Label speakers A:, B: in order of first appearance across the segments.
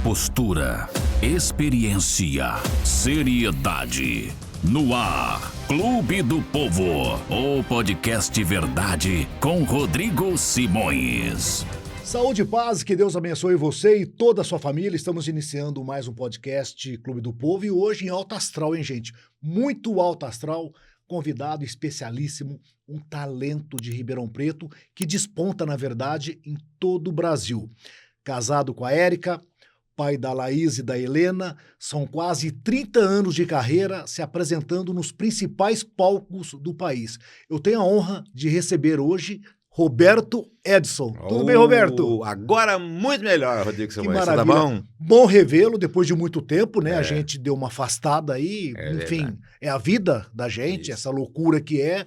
A: postura, experiência, seriedade. No ar, Clube do Povo, o podcast Verdade com Rodrigo Simões.
B: Saúde e paz, que Deus abençoe você e toda a sua família. Estamos iniciando mais um podcast Clube do Povo e hoje em alto astral, hein, gente? Muito alto astral, convidado especialíssimo, um talento de Ribeirão Preto que desponta, na verdade, em todo o Brasil. Casado com a Érica, pai da Laís e da Helena, são quase 30 anos de carreira se apresentando nos principais palcos do país. Eu tenho a honra de receber hoje Roberto Edson. Tudo bem, Roberto?
C: Agora muito melhor, Rodrigo Simões.
B: Que maravilha.
C: Tá bom?
B: Bom revê-lo depois de muito tempo, né? A gente deu uma afastada aí, enfim,
C: verdade.
B: é a vida da gente,
C: Isso.
B: essa loucura que é,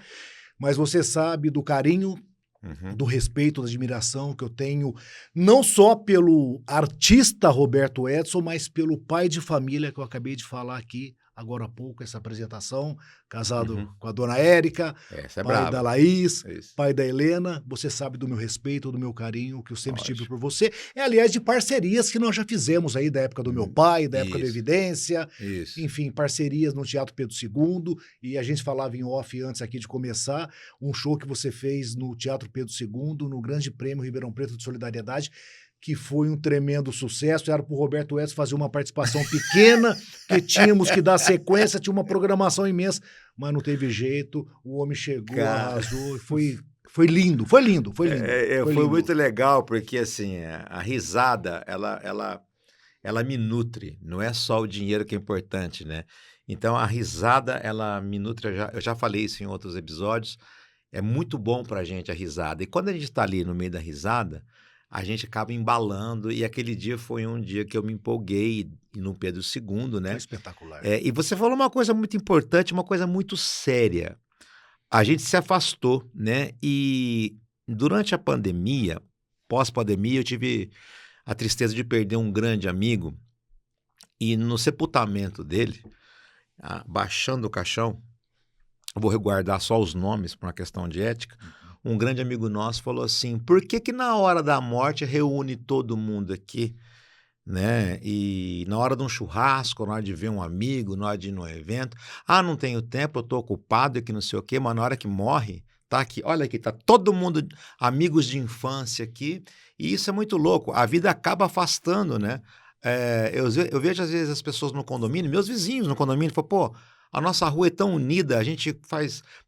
B: mas você sabe do carinho,
C: Uhum.
B: do respeito, da admiração que eu tenho, não só pelo artista Roberto Edson, mas pelo pai de família que eu acabei de falar aqui agora há pouco, essa apresentação, casado com a dona Érica,
C: Essa é
B: pai
C: brava.
B: da Laís,
C: Isso.
B: pai da Helena. Você sabe do meu respeito, do meu carinho, que eu sempre tive
C: Lógico.
B: por você. É, aliás, de parcerias que nós já fizemos aí, da época do meu pai, da época do
C: Isso.
B: Evidência,
C: Isso.
B: enfim, parcerias no Teatro Pedro II, e a gente falava em off antes aqui de começar, um show que você fez no Teatro Pedro II, no Grande Prêmio Ribeirão Preto de Solidariedade, que foi um tremendo sucesso. Era para o Roberto Edson fazer uma participação pequena, que tínhamos que dar sequência, tinha uma programação imensa, mas não teve jeito, o homem chegou,
C: Cara.
B: arrasou, foi lindo, foi lindo.
C: Foi
B: lindo.
C: muito legal, porque assim, a risada, ela me nutre, não é só o dinheiro que é importante, né? Então a risada, ela me nutre, eu já falei isso em outros episódios, é muito bom pra gente a risada. E quando a gente tá ali no meio da risada, a gente acaba embalando, e aquele dia foi um dia que eu me empolguei no Pedro II, né?
B: Foi espetacular.
C: E você falou uma coisa muito importante, uma coisa muito séria. A gente se afastou, né? E durante a pandemia, pós-pandemia, eu tive a tristeza de perder um grande amigo. E no sepultamento dele, baixando o caixão, eu vou reguardar só os nomes por uma questão de ética, um grande amigo nosso falou assim, por que que na hora da morte reúne todo mundo aqui, né? E na hora de um churrasco, na hora de ver um amigo, na hora de ir num evento, não tenho tempo, eu tô ocupado aqui, não sei o quê, mas na hora que morre, tá aqui, olha aqui, tá todo mundo, amigos de infância aqui, e isso é muito louco, a vida acaba afastando, né? Eu vejo às vezes as pessoas no condomínio, meus vizinhos no condomínio, falam, pô, a nossa rua é tão unida, a gente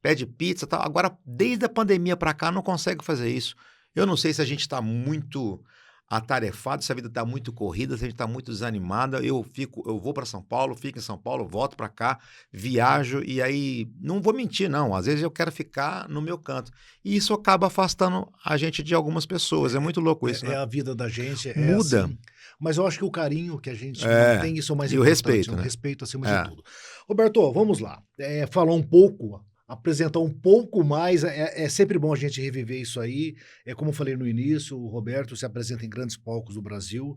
C: pede pizza e tal, agora desde a pandemia para cá não consegue fazer isso. Eu não sei se a gente está muito atarefado, se a vida está muito corrida, se a gente está muito desanimada, eu vou para São Paulo, fico em São Paulo, volto para cá, viajo e aí, não vou mentir não, às vezes eu quero ficar no meu canto e isso acaba afastando a gente de algumas pessoas, é muito louco isso,
B: É
C: né?
B: a vida da gente,
C: Muda.
B: assim. Mas eu acho que o carinho que a gente tem, isso é o mais
C: E o
B: importante.
C: respeito, né?
B: O respeito acima de tudo. Roberto, vamos lá. Falar um pouco, apresentar um pouco mais, é sempre bom a gente reviver isso aí. Como eu falei no início, o Roberto se apresenta em grandes palcos do Brasil.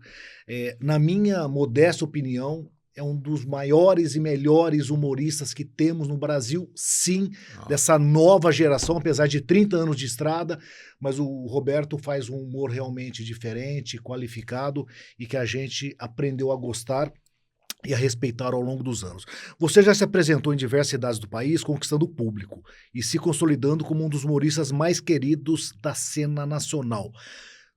B: Na minha modesta opinião, é um dos maiores e melhores humoristas que temos no Brasil, sim, dessa nova geração, apesar de 30 anos de estrada, mas o Roberto faz um humor realmente diferente, qualificado e que a gente aprendeu a gostar e a respeitar ao longo dos anos. Você já se apresentou em diversas cidades do país, conquistando o público e se consolidando como um dos humoristas mais queridos da cena nacional.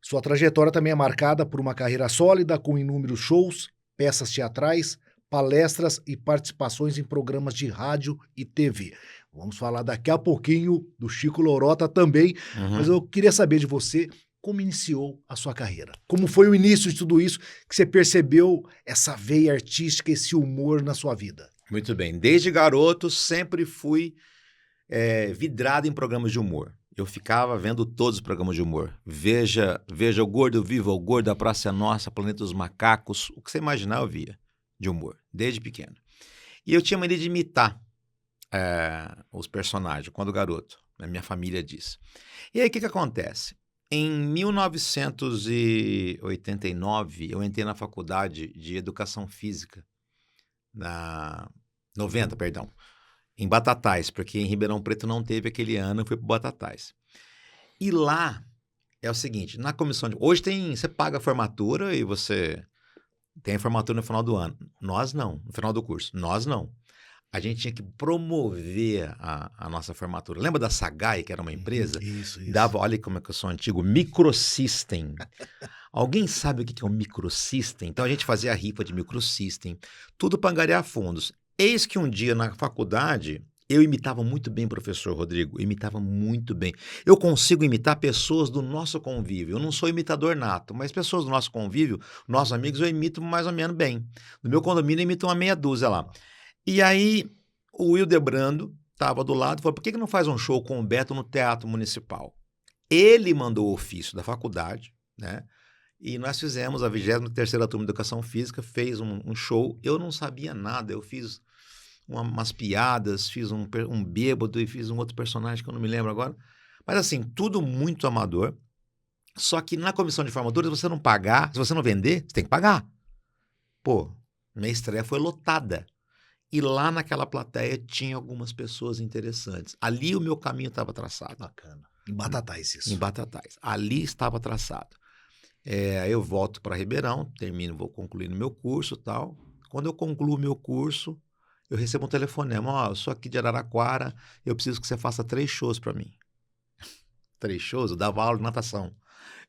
B: Sua trajetória também é marcada por uma carreira sólida, com inúmeros shows, peças teatrais, palestras e participações em programas de rádio e TV. Vamos falar daqui a pouquinho do Chico Lorota também, mas eu queria saber de você como iniciou a sua carreira. Como foi o início de tudo isso que você percebeu essa veia artística, esse humor na sua vida?
C: Muito bem, desde garoto sempre fui vidrado em programas de humor. Eu ficava vendo todos os programas de humor. Veja o Gordo Viva, o Gordo da Praça é Nossa, Planeta dos Macacos, o que você imaginar eu via de humor, desde pequeno. E eu tinha mania de imitar os personagens, quando garoto, a minha família diz. E aí o que acontece? Em 1989, eu entrei na faculdade de Educação Física, 90, perdão, em Batatais, porque em Ribeirão Preto não teve aquele ano, eu fui para Batatais. E lá é o seguinte, na comissão de... Hoje você paga a formatura e você tem a formatura no final do ano. Nós não, no final do curso. Nós não. A gente tinha que promover a nossa formatura. Lembra da Sagai, que era uma empresa?
B: Isso.
C: Dava, olha como é que eu sou antigo, Microsystem. Alguém sabe o que é um Microsystem? Então a gente fazia a rifa de Microsystem, tudo para angariar fundos. Eis que um dia na faculdade, eu imitava muito bem o professor Rodrigo, imitava muito bem. Eu consigo imitar pessoas do nosso convívio. Eu não sou imitador nato, mas pessoas do nosso convívio, nossos amigos, eu imito mais ou menos bem. No meu condomínio, eu imito uma meia dúzia lá. E aí, o Hildebrando estava do lado e falou, por que não faz um show com o Beto no Teatro Municipal? Ele mandou o ofício da faculdade, né? E nós fizemos a 23ª turma de Educação Física, fez um show. Eu não sabia nada, eu fiz umas piadas, fiz um bêbado e fiz um outro personagem que eu não me lembro agora. Mas assim, tudo muito amador. Só que na comissão de formatura, se você não pagar, se você não vender, você tem que pagar. Pô, minha estreia foi lotada. E lá naquela plateia tinha algumas pessoas interessantes. Ali o meu caminho estava traçado.
B: Bacana. Em Batatais isso.
C: Em Batatais. Ali estava traçado. Aí eu volto para Ribeirão, termino, vou concluir no meu curso e tal. Quando eu concluo o meu curso, eu recebo um telefonema. Ó, eu sou aqui de Araraquara, eu preciso que você faça 3 shows para mim. 3 shows? Eu dava aula de natação.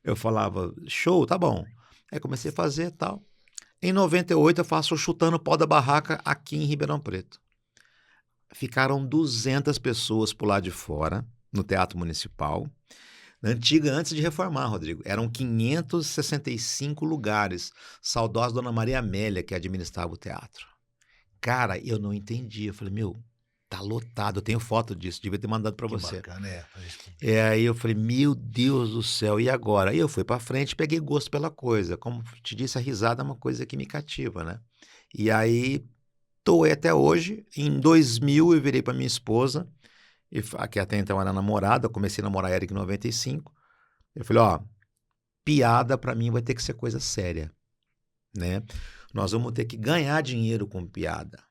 C: Eu falava, show, tá bom. Aí comecei a fazer e tal. Em 98 eu faço o Chutando o Pau da Barraca aqui em Ribeirão Preto. Ficaram 200 pessoas por lá de fora, no Teatro Municipal. Na antiga, antes de reformar, Rodrigo, eram 565 lugares. Saudosa Dona Maria Amélia, que administrava o teatro. Cara, eu não entendi. Eu falei, meu, tá lotado. Eu tenho foto disso, devia ter mandado para você.
B: Bacana,
C: Aí eu falei, meu Deus do céu, e agora? Aí eu fui para frente e peguei gosto pela coisa. Como te disse, a risada é uma coisa que me cativa, né? E aí, tô até hoje. Em 2000, eu virei para minha esposa, que até então era namorada, eu comecei a namorar Eric em 95. Eu falei, ó, piada para mim vai ter que ser coisa séria, né? Nós vamos ter que ganhar dinheiro com piada,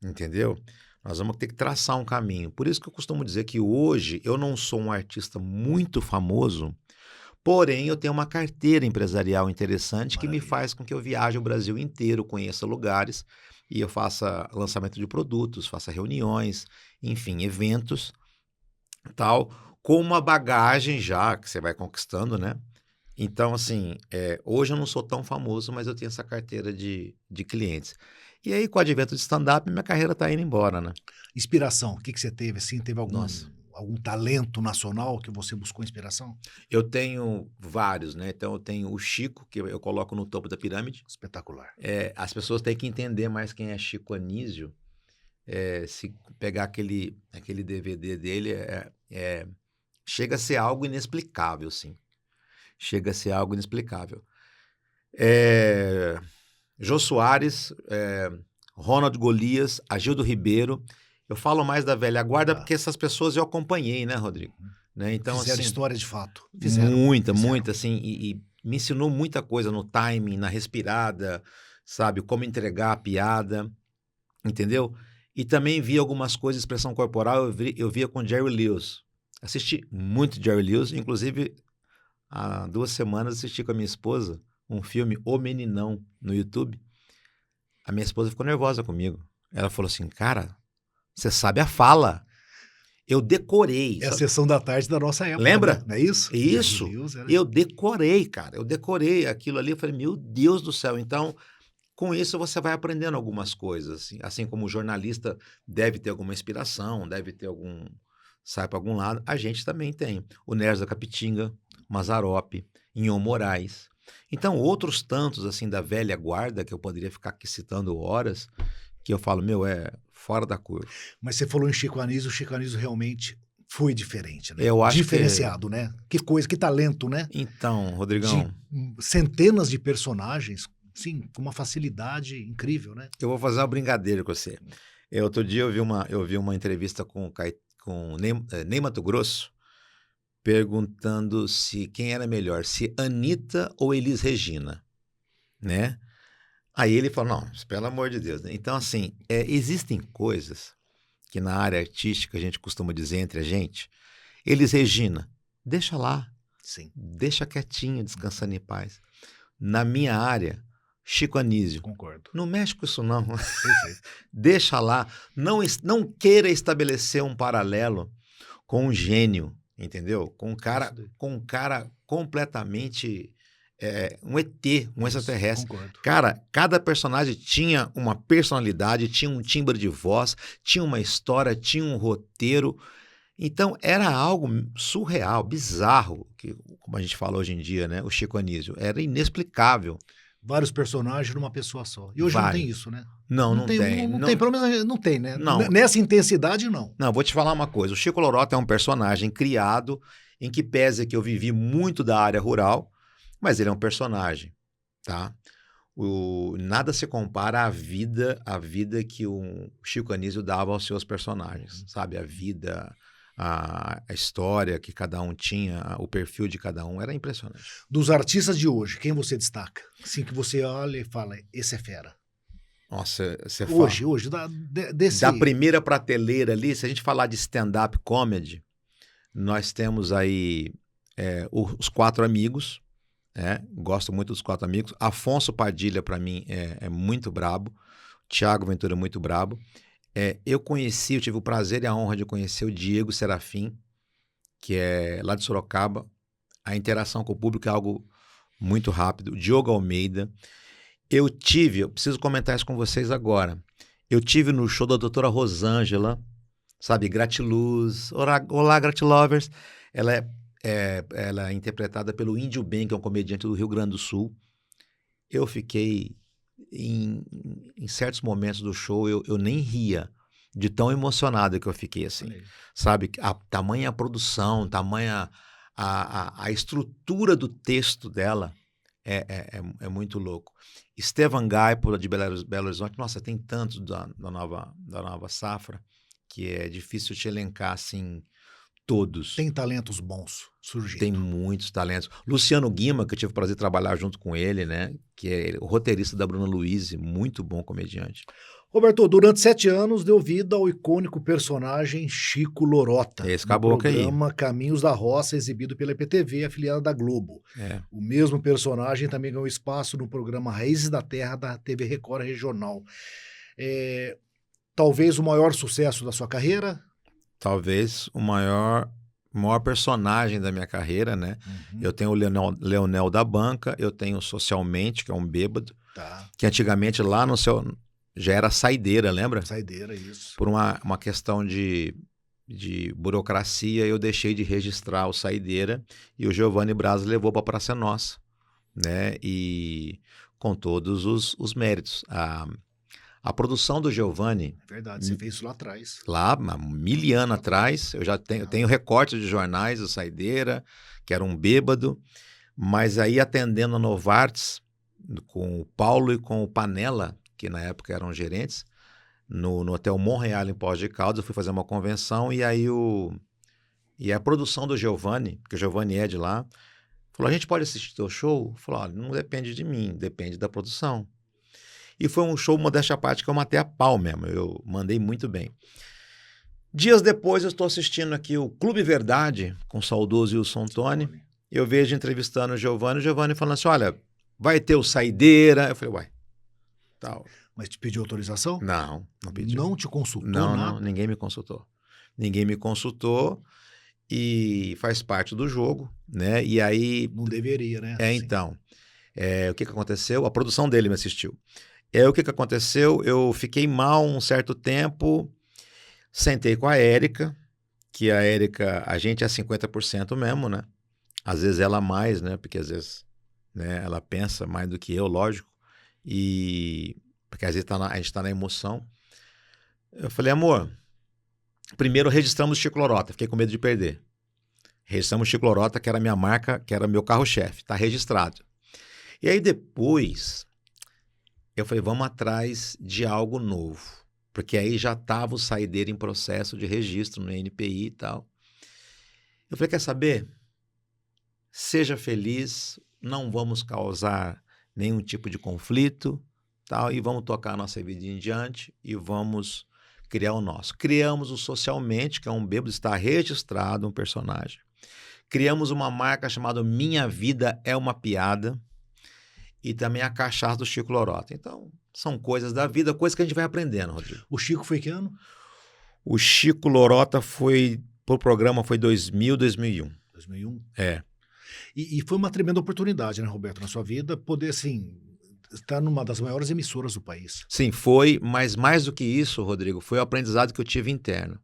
C: entendeu? Nós vamos ter que traçar um caminho. Por isso que eu costumo dizer que hoje eu não sou um artista muito famoso, porém eu tenho uma carteira empresarial interessante que me faz com que eu viaje o Brasil inteiro, conheça lugares e eu faça lançamento de produtos, faça reuniões, enfim, eventos, tal, com uma bagagem já que você vai conquistando, né? Então, assim, hoje eu não sou tão famoso, mas eu tenho essa carteira de clientes. E aí, com o advento de stand-up, minha carreira está indo embora, né?
B: Inspiração, o que você teve, assim? Teve algum talento nacional que você buscou inspiração?
C: Eu tenho vários, né? Então, eu tenho o Chico, que eu coloco no topo da pirâmide.
B: Espetacular.
C: As pessoas têm que entender mais quem é Chico Anísio. Se pegar aquele DVD dele, chega a ser algo inexplicável, sim. Chega a ser algo inexplicável. Jô Soares, Ronald Golias, Agildo Ribeiro. Eu falo mais da velha guarda porque essas pessoas eu acompanhei, né, Rodrigo? Né? Então,
B: Fizeram
C: assim,
B: história de fato.
C: Muita, assim, e me ensinou muita coisa no timing, na respirada, sabe? Como entregar a piada, entendeu? E também vi algumas coisas, expressão corporal, eu via com Jerry Lewis. Assisti muito Jerry Lewis, inclusive há 2 semanas assisti com a minha esposa um filme O Meninão no YouTube. A minha esposa ficou nervosa comigo. Ela falou assim, cara, você sabe a fala. Eu decorei.
B: É a sessão da tarde da nossa época.
C: Lembra?
B: Né? Não é isso?
C: Isso. Eu decorei, cara. Eu decorei aquilo ali. Eu falei, meu Deus do céu. Então, com isso você vai aprendendo algumas coisas. Assim como o jornalista deve ter alguma inspiração, deve ter sai para algum lado. A gente também tem. O Nerza Capitinga, Mazzaropi, Inhon Moraes. Então, outros tantos, assim, da velha guarda, que eu poderia ficar aqui citando horas, que eu falo, fora da curva.
B: Mas você falou em Chico Anísio, o Chico Anísio realmente foi diferente, né?
C: Eu acho
B: diferenciado, né? Que coisa, que talento, né?
C: Então, Rodrigão...
B: Centenas de personagens, sim, com uma facilidade incrível, né?
C: Eu vou fazer uma brincadeira com você. Outro dia eu vi uma entrevista com Ney Matogrosso, perguntando quem era melhor, se Anitta ou Elis Regina, né? Aí ele falou, não, pelo amor de Deus. Né? Então, assim, existem coisas que na área artística a gente costuma dizer entre a gente, Elis Regina, deixa lá,
B: sim,
C: deixa quietinho, descansando em paz. Na minha área, Chico Anísio.
B: Concordo.
C: Não mexe com isso, não.
B: Perfeito.
C: Deixa lá. Não queira estabelecer um paralelo com um gênio, entendeu? Com um cara completamente um ET, um extraterrestre.
B: Concordo.
C: Cara, cada personagem tinha uma personalidade, tinha um timbre de voz, tinha uma história, tinha um roteiro. Então, era algo surreal, bizarro, que, como a gente fala hoje em dia, né? O Chico Anísio. Era inexplicável.
B: Vários personagens numa pessoa só. E hoje não tem isso, né?
C: Não tem.
B: Não tem, pelo menos não tem, né?
C: Não.
B: Nessa intensidade, não.
C: Não, vou te falar uma coisa. O Chico Lorota é um personagem criado em que pese que eu vivi muito da área rural, mas ele é um personagem, tá? Nada se compara à vida que o Chico Anísio dava aos seus personagens, sabe? A vida, a história que cada um tinha, o perfil de cada um, era impressionante.
B: Dos artistas de hoje, quem você destaca? Assim que você olha e fala, esse é fera.
C: Nossa, você fala...
B: Hoje, desse...
C: Da primeira prateleira ali, se a gente falar de stand-up comedy, nós temos aí os Quatro Amigos, gosto muito dos Quatro Amigos. Afonso Padilha, para mim, é muito brabo. Thiago Ventura é muito brabo. Eu tive o prazer e a honra de conhecer o Diego Serafim, que é lá de Sorocaba. A interação com o público é algo muito rápido. O Diogo Almeida. Eu preciso comentar isso com vocês agora. Eu tive no show da doutora Rosângela, sabe, Gratiluz. Olá, Gratilovers. Ela é interpretada pelo Índio Ben, que é um comediante do Rio Grande do Sul. Eu fiquei, em certos momentos do show, eu nem ria, de tão emocionado que eu fiquei, assim. Sabe, tamanha produção, tamanha a estrutura do texto dela é muito louco. Estevan Gaipo, de Belo Horizonte, nossa, tem tantos da nova safra, que é difícil te elencar, assim, todos.
B: Tem talentos bons surgindo.
C: Tem muitos talentos. Luciano Guima, que eu tive o prazer de trabalhar junto com ele, né? Que é o roteirista da Bruna Luiz, muito bom comediante.
B: Roberto, durante 7 anos deu vida ao icônico personagem Chico Lorota.
C: Esse caboclo aí.
B: No programa Caminhos da Roça, exibido pela EPTV, afiliada da Globo. O mesmo personagem também ganhou espaço no programa Raízes da Terra, da TV Record Regional. Talvez o maior sucesso da sua carreira?
C: Talvez o maior personagem da minha carreira, né? Eu tenho o Leonel da Banca, eu tenho Socialmente, que é um bêbado, que antigamente lá no seu... já era Saideira, lembra?
B: Saideira, isso.
C: Por uma questão de burocracia, eu deixei de registrar o Saideira e o Giovanni Braz levou para a Praça Nossa, né? E com todos os méritos. A produção do Giovanni...
B: É verdade, você fez isso lá atrás.
C: Lá, há 1000 anos atrás, eu tenho recortes de jornais do Saideira, que era um bêbado, mas aí atendendo a Novartis, com o Paulo e com o Panella, que na época eram gerentes, no Hotel Montreal, em Poços de Caldas, eu fui fazer uma convenção e aí a produção do Giovanni, que o Giovanni é de lá, falou, a gente pode assistir teu show? Falou, olha, não depende de mim, depende da produção. E foi um show, modéstia à parte, que eu matei a pau mesmo, eu mandei muito bem. Dias depois eu estou assistindo aqui o Clube Verdade, com o saudoso Wilson Tony, eu vejo entrevistando o Giovanni falando assim, olha, vai ter o Saideira. Eu falei, uai, tal.
B: Mas te pediu autorização?
C: Não pediu.
B: Não te consultou
C: nada?
B: nada?
C: Não, ninguém me consultou. Ninguém me consultou e faz parte do jogo, né? E aí...
B: Não deveria, né?
C: Então, o que aconteceu? A produção dele me assistiu. O que aconteceu? Eu fiquei mal um certo tempo, sentei com a Érica, que a Érica, a gente é 50% mesmo, né? Às vezes ela mais, né? Porque às vezes, né, ela pensa mais do que eu, lógico. Porque às vezes a gente tá na emoção. Eu falei, amor, primeiro registramos o Chico Lorota, fiquei com medo de perder. Registramos o Chico Lorota, que era a minha marca, que era meu carro-chefe, tá registrado. E aí depois, eu falei, vamos atrás de algo novo. Porque aí já estava o Saideira em processo de registro no NPI e tal. Eu falei, quer saber? Seja feliz, não vamos causar nenhum tipo de conflito, tal, e vamos tocar a nossa vida em diante e vamos criar o nosso. Criamos o Socialmente, que é um bêbado, está registrado um personagem. Criamos uma marca chamada Minha Vida é uma Piada e também a cachaça do Chico Lorota. Então, são coisas da vida, coisas que a gente vai aprendendo, Rodrigo.
B: O Chico foi que ano?
C: O Chico Lorota pro programa foi 2000, 2001.
B: 2001.
C: É.
B: E foi uma tremenda oportunidade, né, Roberto, na sua vida, poder, assim, estar numa das maiores emissoras do país.
C: Sim, foi, mas mais do que isso, Rodrigo, foi o aprendizado que eu tive interno.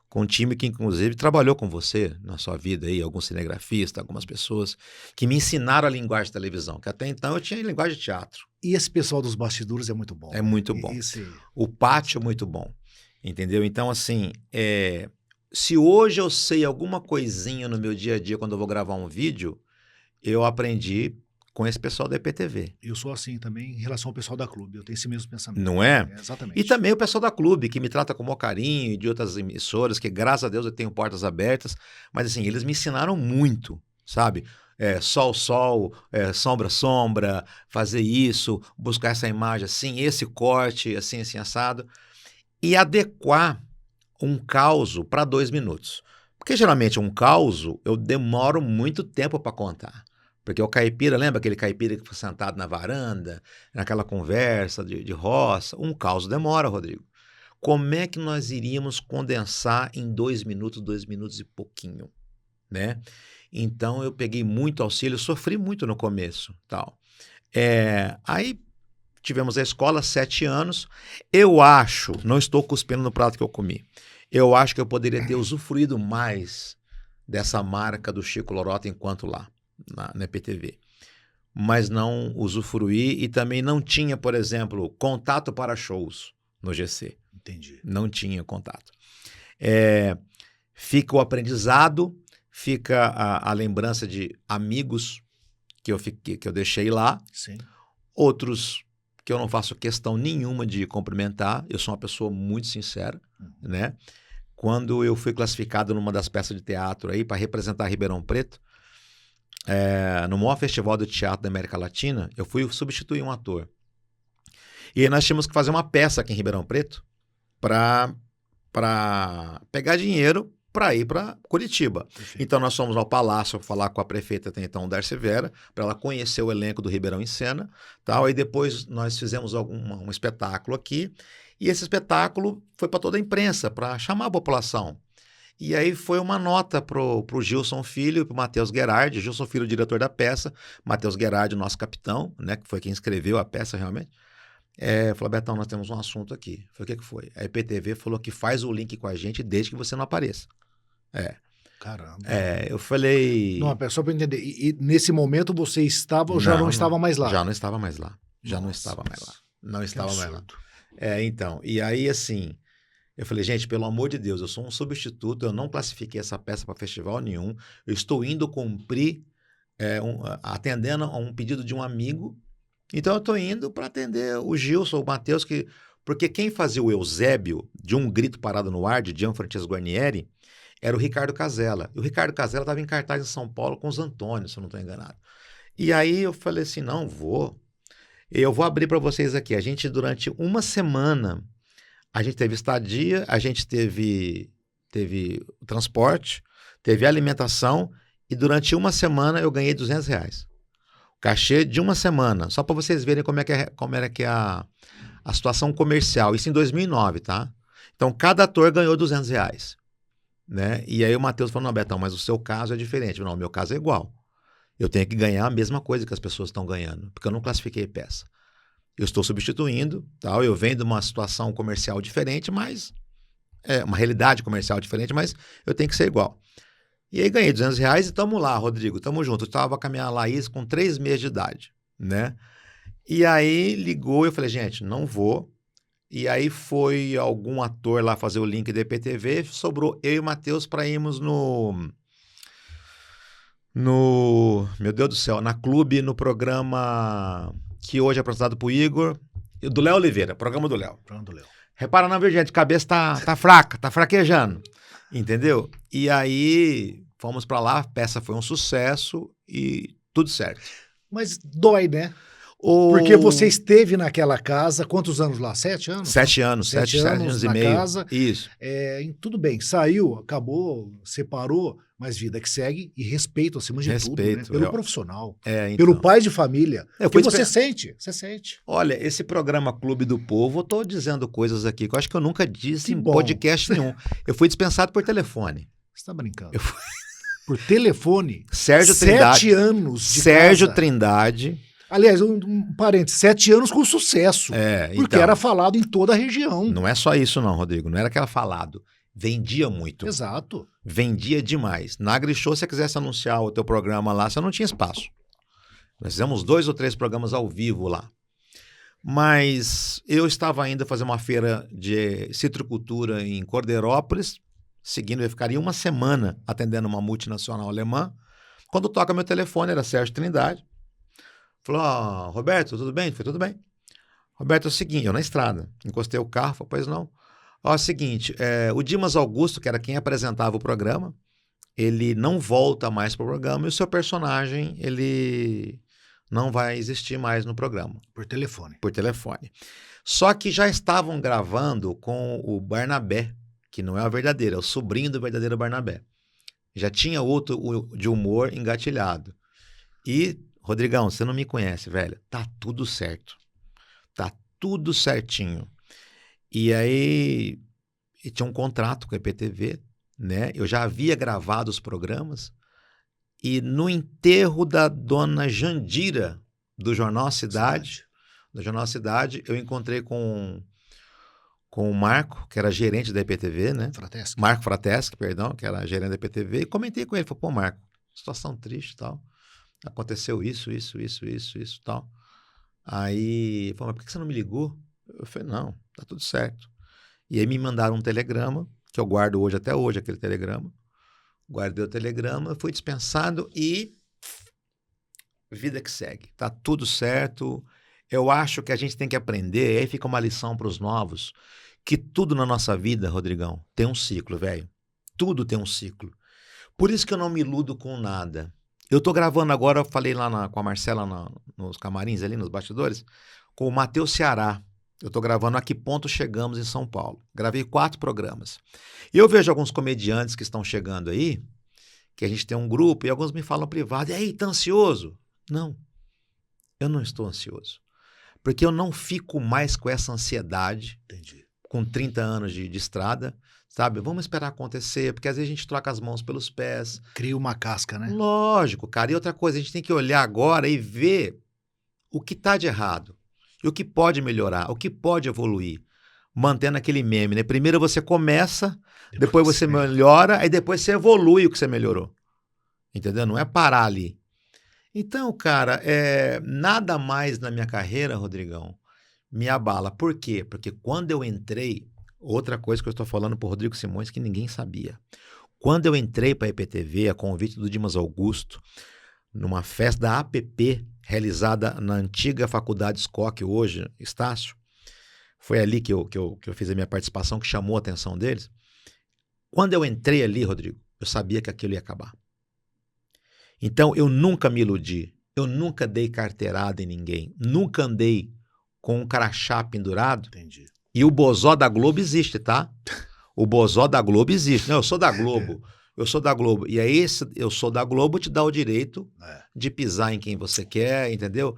C: Com um time que, inclusive, trabalhou com você na sua vida aí, alguns cinegrafistas, algumas pessoas que me ensinaram a linguagem de televisão, que até então eu tinha linguagem de teatro.
B: E esse pessoal dos bastidores é muito bom.
C: É muito bom. O pátio é muito bom, entendeu? Então, assim, se hoje eu sei alguma coisinha no meu dia a dia quando eu vou gravar um vídeo, eu aprendi com esse pessoal da EPTV.
B: Eu sou assim também em relação ao pessoal da Clube, eu tenho esse mesmo pensamento.
C: Não é?
B: Exatamente.
C: E também o pessoal da Clube, que me trata com o maior carinho, e de outras emissoras, que graças a Deus eu tenho portas abertas, mas assim, eles me ensinaram muito, sabe? Sol, sombra, sombra, fazer isso, buscar essa imagem assim, esse corte, assim, assim, assado, e adequar um causo para 2 minutos. Porque geralmente um causo eu demoro muito tempo para contar. Porque o caipira, lembra aquele caipira que foi sentado na varanda, naquela conversa de roça? Um caos demora, Rodrigo. Como é que nós iríamos condensar em 2 minutos, 2 minutos e pouquinho, né? Então eu peguei muito auxílio, sofri muito no começo, tal. Aí tivemos a escola, 7 anos. Eu acho, não estou cuspindo no prato que eu comi, eu acho que eu poderia ter usufruído mais dessa marca do Chico Lorota enquanto lá. Na EPTV, mas não usufruí e também não tinha, por exemplo, contato para shows no GC.
B: Entendi.
C: Não tinha contato. Fica o aprendizado, fica a lembrança de amigos que eu deixei lá.
B: Sim.
C: Outros que eu não faço questão nenhuma de cumprimentar, eu sou uma pessoa muito sincera, né? Quando eu fui classificado numa das peças de teatro aí para representar Ribeirão Preto, no maior festival de teatro da América Latina, eu fui substituir um ator. E aí nós tínhamos que fazer uma peça aqui em Ribeirão Preto para pegar dinheiro para ir para Curitiba. Perfeito. Então nós fomos ao Palácio falar com a prefeita até então, Darcy Vera, para ela conhecer o elenco do Ribeirão em Cena. Tal. Aí depois nós fizemos um espetáculo aqui, e esse espetáculo foi para toda a imprensa, para chamar a população. E aí foi uma nota pro Gilson Filho e pro Matheus Gerardi. Gilson Filho, o diretor da peça, Matheus Gerardi, o nosso capitão, né, que foi quem escreveu a peça realmente. Falou, Betão, nós temos um assunto aqui. Falei, o que foi? A EPTV falou que faz o link com a gente desde que você não apareça.
B: Caramba.
C: Eu falei...
B: Não, só para entender, e nesse momento você estava ou já não estava mais lá?
C: Já não estava mais lá. Já não estava mais lá. Não estava mais lá. Então, e aí assim... Eu falei, gente, pelo amor de Deus, eu sou um substituto, eu não classifiquei essa peça para festival nenhum, eu estou indo cumprir, atendendo a um pedido de um amigo, então eu estou indo para atender o Gilson, o Matheus, porque quem fazia o Eusébio, de Um Grito Parado no Ar, de Gianfrancesco Guarnieri, era o Ricardo Casella. E o Ricardo Casella estava em cartaz em São Paulo com os Antônios, se eu não estou enganado. E aí eu falei assim, não, eu vou abrir para vocês aqui, a gente durante uma semana... A gente teve estadia, a gente teve transporte, teve alimentação e durante uma semana eu ganhei R$200. Cachê de uma semana, só para vocês verem como era que a situação comercial. Isso em 2009, tá? Então cada ator ganhou R$200, né? E aí o Matheus falou, não, Betão, mas o seu caso é diferente. Não, o meu caso é igual. Eu tenho que ganhar a mesma coisa que as pessoas estão ganhando, porque eu não classifiquei peça. Eu estou substituindo, tal. Eu venho de uma situação comercial diferente, mas uma realidade comercial diferente, mas eu tenho que ser igual. E aí ganhei R$200 e estamos lá, Rodrigo, estamos juntos. Eu estava com a minha Laís com 3 meses de idade, né? E aí ligou e eu falei, gente, não vou. E aí foi algum ator lá fazer o link da EPTV, sobrou eu e o Matheus para irmos meu Deus do céu, na Clube, no programa... que hoje é apresentado por Igor, do Léo Oliveira, programa do Léo. Repara não, gente, a cabeça tá fraca, tá fraquejando, entendeu? E aí, fomos pra lá, a peça foi um sucesso e tudo certo.
B: Mas dói, né? Porque você esteve naquela casa, quantos anos lá? 7 anos?
C: 7 anos, 7 anos e
B: na
C: meio.
B: casa.
C: Isso.
B: Tudo bem, saiu, acabou, separou, mas vida que segue e respeito acima de tudo, né? Pelo profissional,
C: então.
B: pelo pai de família. Porque você sente.
C: Olha, esse programa Clube do Povo, eu tô dizendo coisas aqui que eu acho que eu nunca disse em podcast nenhum. Eu fui dispensado por telefone.
B: Você tá brincando? Por telefone?
C: Sérgio Trindade.
B: 7 anos de
C: Sérgio
B: casa.
C: Trindade.
B: Aliás, um parênteses, 7 anos com sucesso. Porque era falado em toda a região.
C: Não é só isso não, Rodrigo. Não era que era falado. Vendia muito.
B: Exato.
C: Vendia demais. Na AgriShow, se você quisesse anunciar o teu programa lá, você não tinha espaço. Nós fizemos 2 ou 3 programas ao vivo lá. Mas eu estava ainda fazendo uma feira de citricultura em Cordeirópolis, seguindo, eu ficaria uma semana atendendo uma multinacional alemã. Quando toca meu telefone, era Sérgio Trindade. Falou, Roberto, tudo bem? Foi tudo bem. Roberto, é o seguinte, eu na estrada, encostei o carro, falei, pois não. É o seguinte, o Dimas Augusto, que era quem apresentava o programa, ele não volta mais para o programa e o seu personagem, ele não vai existir mais no programa.
B: Por telefone.
C: Por telefone. Só que já estavam gravando com o Barnabé, que não é o verdadeiro, é o sobrinho do verdadeiro Barnabé. Já tinha outro de humor engatilhado. E, Rodrigão, você não me conhece, velho. Tá tudo certo. Tá tudo certinho. E aí, tinha um contrato com a IPTV, né? Eu já havia gravado os programas. E no enterro da dona Jandira, do Jornal Cidade, eu encontrei com o Marco, que era gerente da IPTV, né? Marco Frateschi, perdão, que era gerente da IPTV, e comentei com ele, falei, pô, Marco, situação triste e tal, aconteceu isso, tal. Aí, ele falou, mas por que você não me ligou? Eu falei, não, tá tudo certo. E aí me mandaram um telegrama, que eu guardo até hoje, aquele telegrama. Guardei o telegrama, fui dispensado e vida que segue. Tá tudo certo. Eu acho que a gente tem que aprender, aí fica uma lição para os novos, que tudo na nossa vida, Rodrigão, tem um ciclo, velho. Tudo tem um ciclo. Por isso que eu não me iludo com nada. Eu tô gravando agora, eu falei lá com a Marcela nos camarins ali, nos bastidores, com o Matheus Ceará. Eu tô gravando A Que Ponto Chegamos em São Paulo. Gravei 4 programas. E eu vejo alguns comediantes que estão chegando aí, que a gente tem um grupo, e alguns me falam privado, e aí, tá ansioso? Não, eu não estou ansioso. Porque eu não fico mais com essa ansiedade.
B: Entendi.
C: Com 30 anos de estrada, sabe? Vamos esperar acontecer, porque às vezes a gente troca as mãos pelos pés.
B: Cria uma casca, né?
C: Lógico, cara. E outra coisa, a gente tem que olhar agora e ver o que está de errado. E o que pode melhorar, o que pode evoluir. Mantendo aquele meme, né? Primeiro você começa, depois você melhora, aí depois você evolui o que você melhorou. Entendeu? Não é parar ali. Então, cara, nada mais na minha carreira, Rodrigão, me abala. Por quê? Porque quando eu entrei, outra coisa que eu estou falando para o Rodrigo Simões que ninguém sabia. Quando eu entrei para a IPTV, a convite do Dimas Augusto, numa festa da APP, realizada na antiga Faculdade SCOC, hoje, Estácio, foi ali que eu fiz a minha participação, que chamou a atenção deles. Quando eu entrei ali, Rodrigo, eu sabia que aquilo ia acabar. Então, eu nunca me iludi, eu nunca dei carteirada em ninguém, nunca andei com um crachá pendurado.
B: Entendi.
C: E o bozó da Globo existe, tá? O bozó da Globo existe. Não, eu sou da Globo. Eu sou da Globo. E aí, eu sou da Globo, te dá o direito de pisar em quem você quer, entendeu?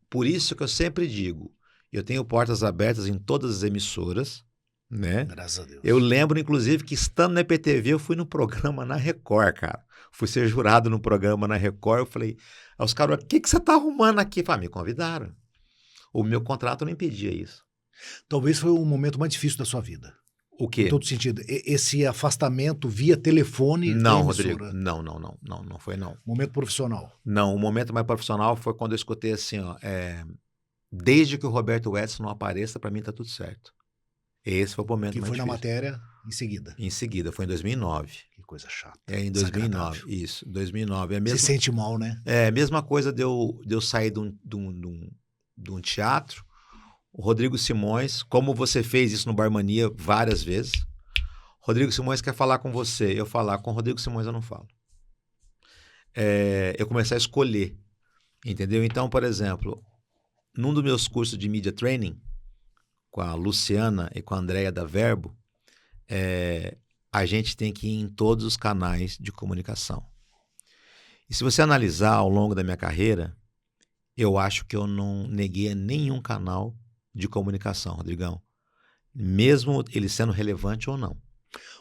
C: Por isso que eu sempre digo, eu tenho portas abertas em todas as emissoras, né? Graças a Deus. Eu lembro, inclusive, que estando na IPTV, eu fui no programa na Record, cara. Fui ser jurado no programa na Record. Eu falei, aos caras, o que você tá arrumando aqui? Eu falei, me convidaram. O meu contrato não impedia isso.
B: Talvez foi o momento mais difícil da sua vida.
C: O quê?
B: Em todo sentido. Esse afastamento via telefone.
C: Não, Rodrigo. Não foi não.
B: Momento profissional.
C: Não, o momento mais profissional foi quando eu escutei assim, ó, desde que o Roberto Edson não apareça, pra mim tá tudo certo. Esse foi o momento
B: que
C: mais
B: foi
C: difícil.
B: Na matéria em seguida.
C: Em seguida, foi em 2009.
B: Que coisa chata.
C: Em 2009, isso, 2009.
B: Se sente mal, né?
C: A mesma coisa de eu sair de um teatro. O Rodrigo Simões, como você fez isso no Barmania várias vezes, Rodrigo Simões quer falar com você, eu falar com o Rodrigo Simões eu não falo. Eu comecei a escolher Entendeu? Então, por exemplo, num dos meus cursos de Media Training, com a Luciana e com a Andrea da Verbo, a gente tem que ir em todos os canais de comunicação. E se você analisar ao longo da minha carreira, eu acho que eu não neguei a nenhum canal de comunicação, Rodrigão. Mesmo ele sendo relevante ou não.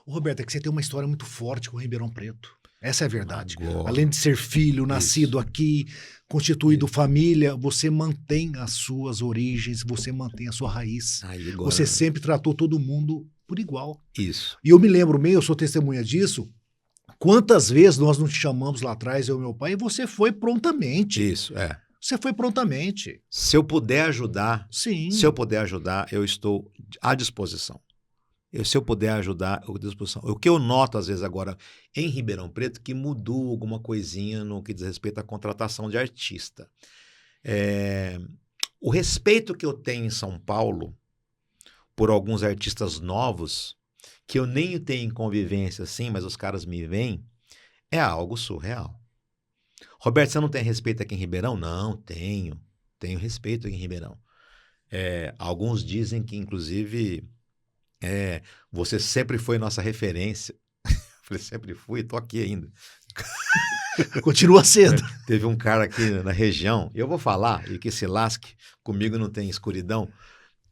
B: Ô, Roberto, é que você tem uma história muito forte com o Ribeirão Preto. Essa é a verdade.
C: Agora.
B: Além de ser filho, nascido aqui, constituído família, você mantém as suas origens, você mantém a sua raiz.
C: Aí, agora.
B: Você sempre tratou todo mundo por igual.
C: Isso.
B: E eu me lembro eu sou testemunha disso, quantas vezes nós não te chamamos lá atrás, eu e meu pai, e você foi prontamente.
C: Isso,
B: Você foi prontamente.
C: Se eu puder ajudar,
B: Sim.
C: eu estou à disposição. Se eu puder ajudar, eu estou à disposição. O que eu noto, às vezes, agora em Ribeirão Preto, que mudou alguma coisinha no que diz respeito à contratação de artista. O respeito que eu tenho em São Paulo por alguns artistas novos, que eu nem tenho em convivência assim, mas os caras me veem, é algo surreal. Roberto, você não tem respeito aqui em Ribeirão? Não, tenho. Tenho respeito aqui em Ribeirão. Alguns dizem que, inclusive, você sempre foi nossa referência. Eu falei, sempre fui, tô aqui ainda.
B: Continua sendo.
C: Teve um cara aqui na região, eu vou falar, e que se lasque, comigo não tem escuridão,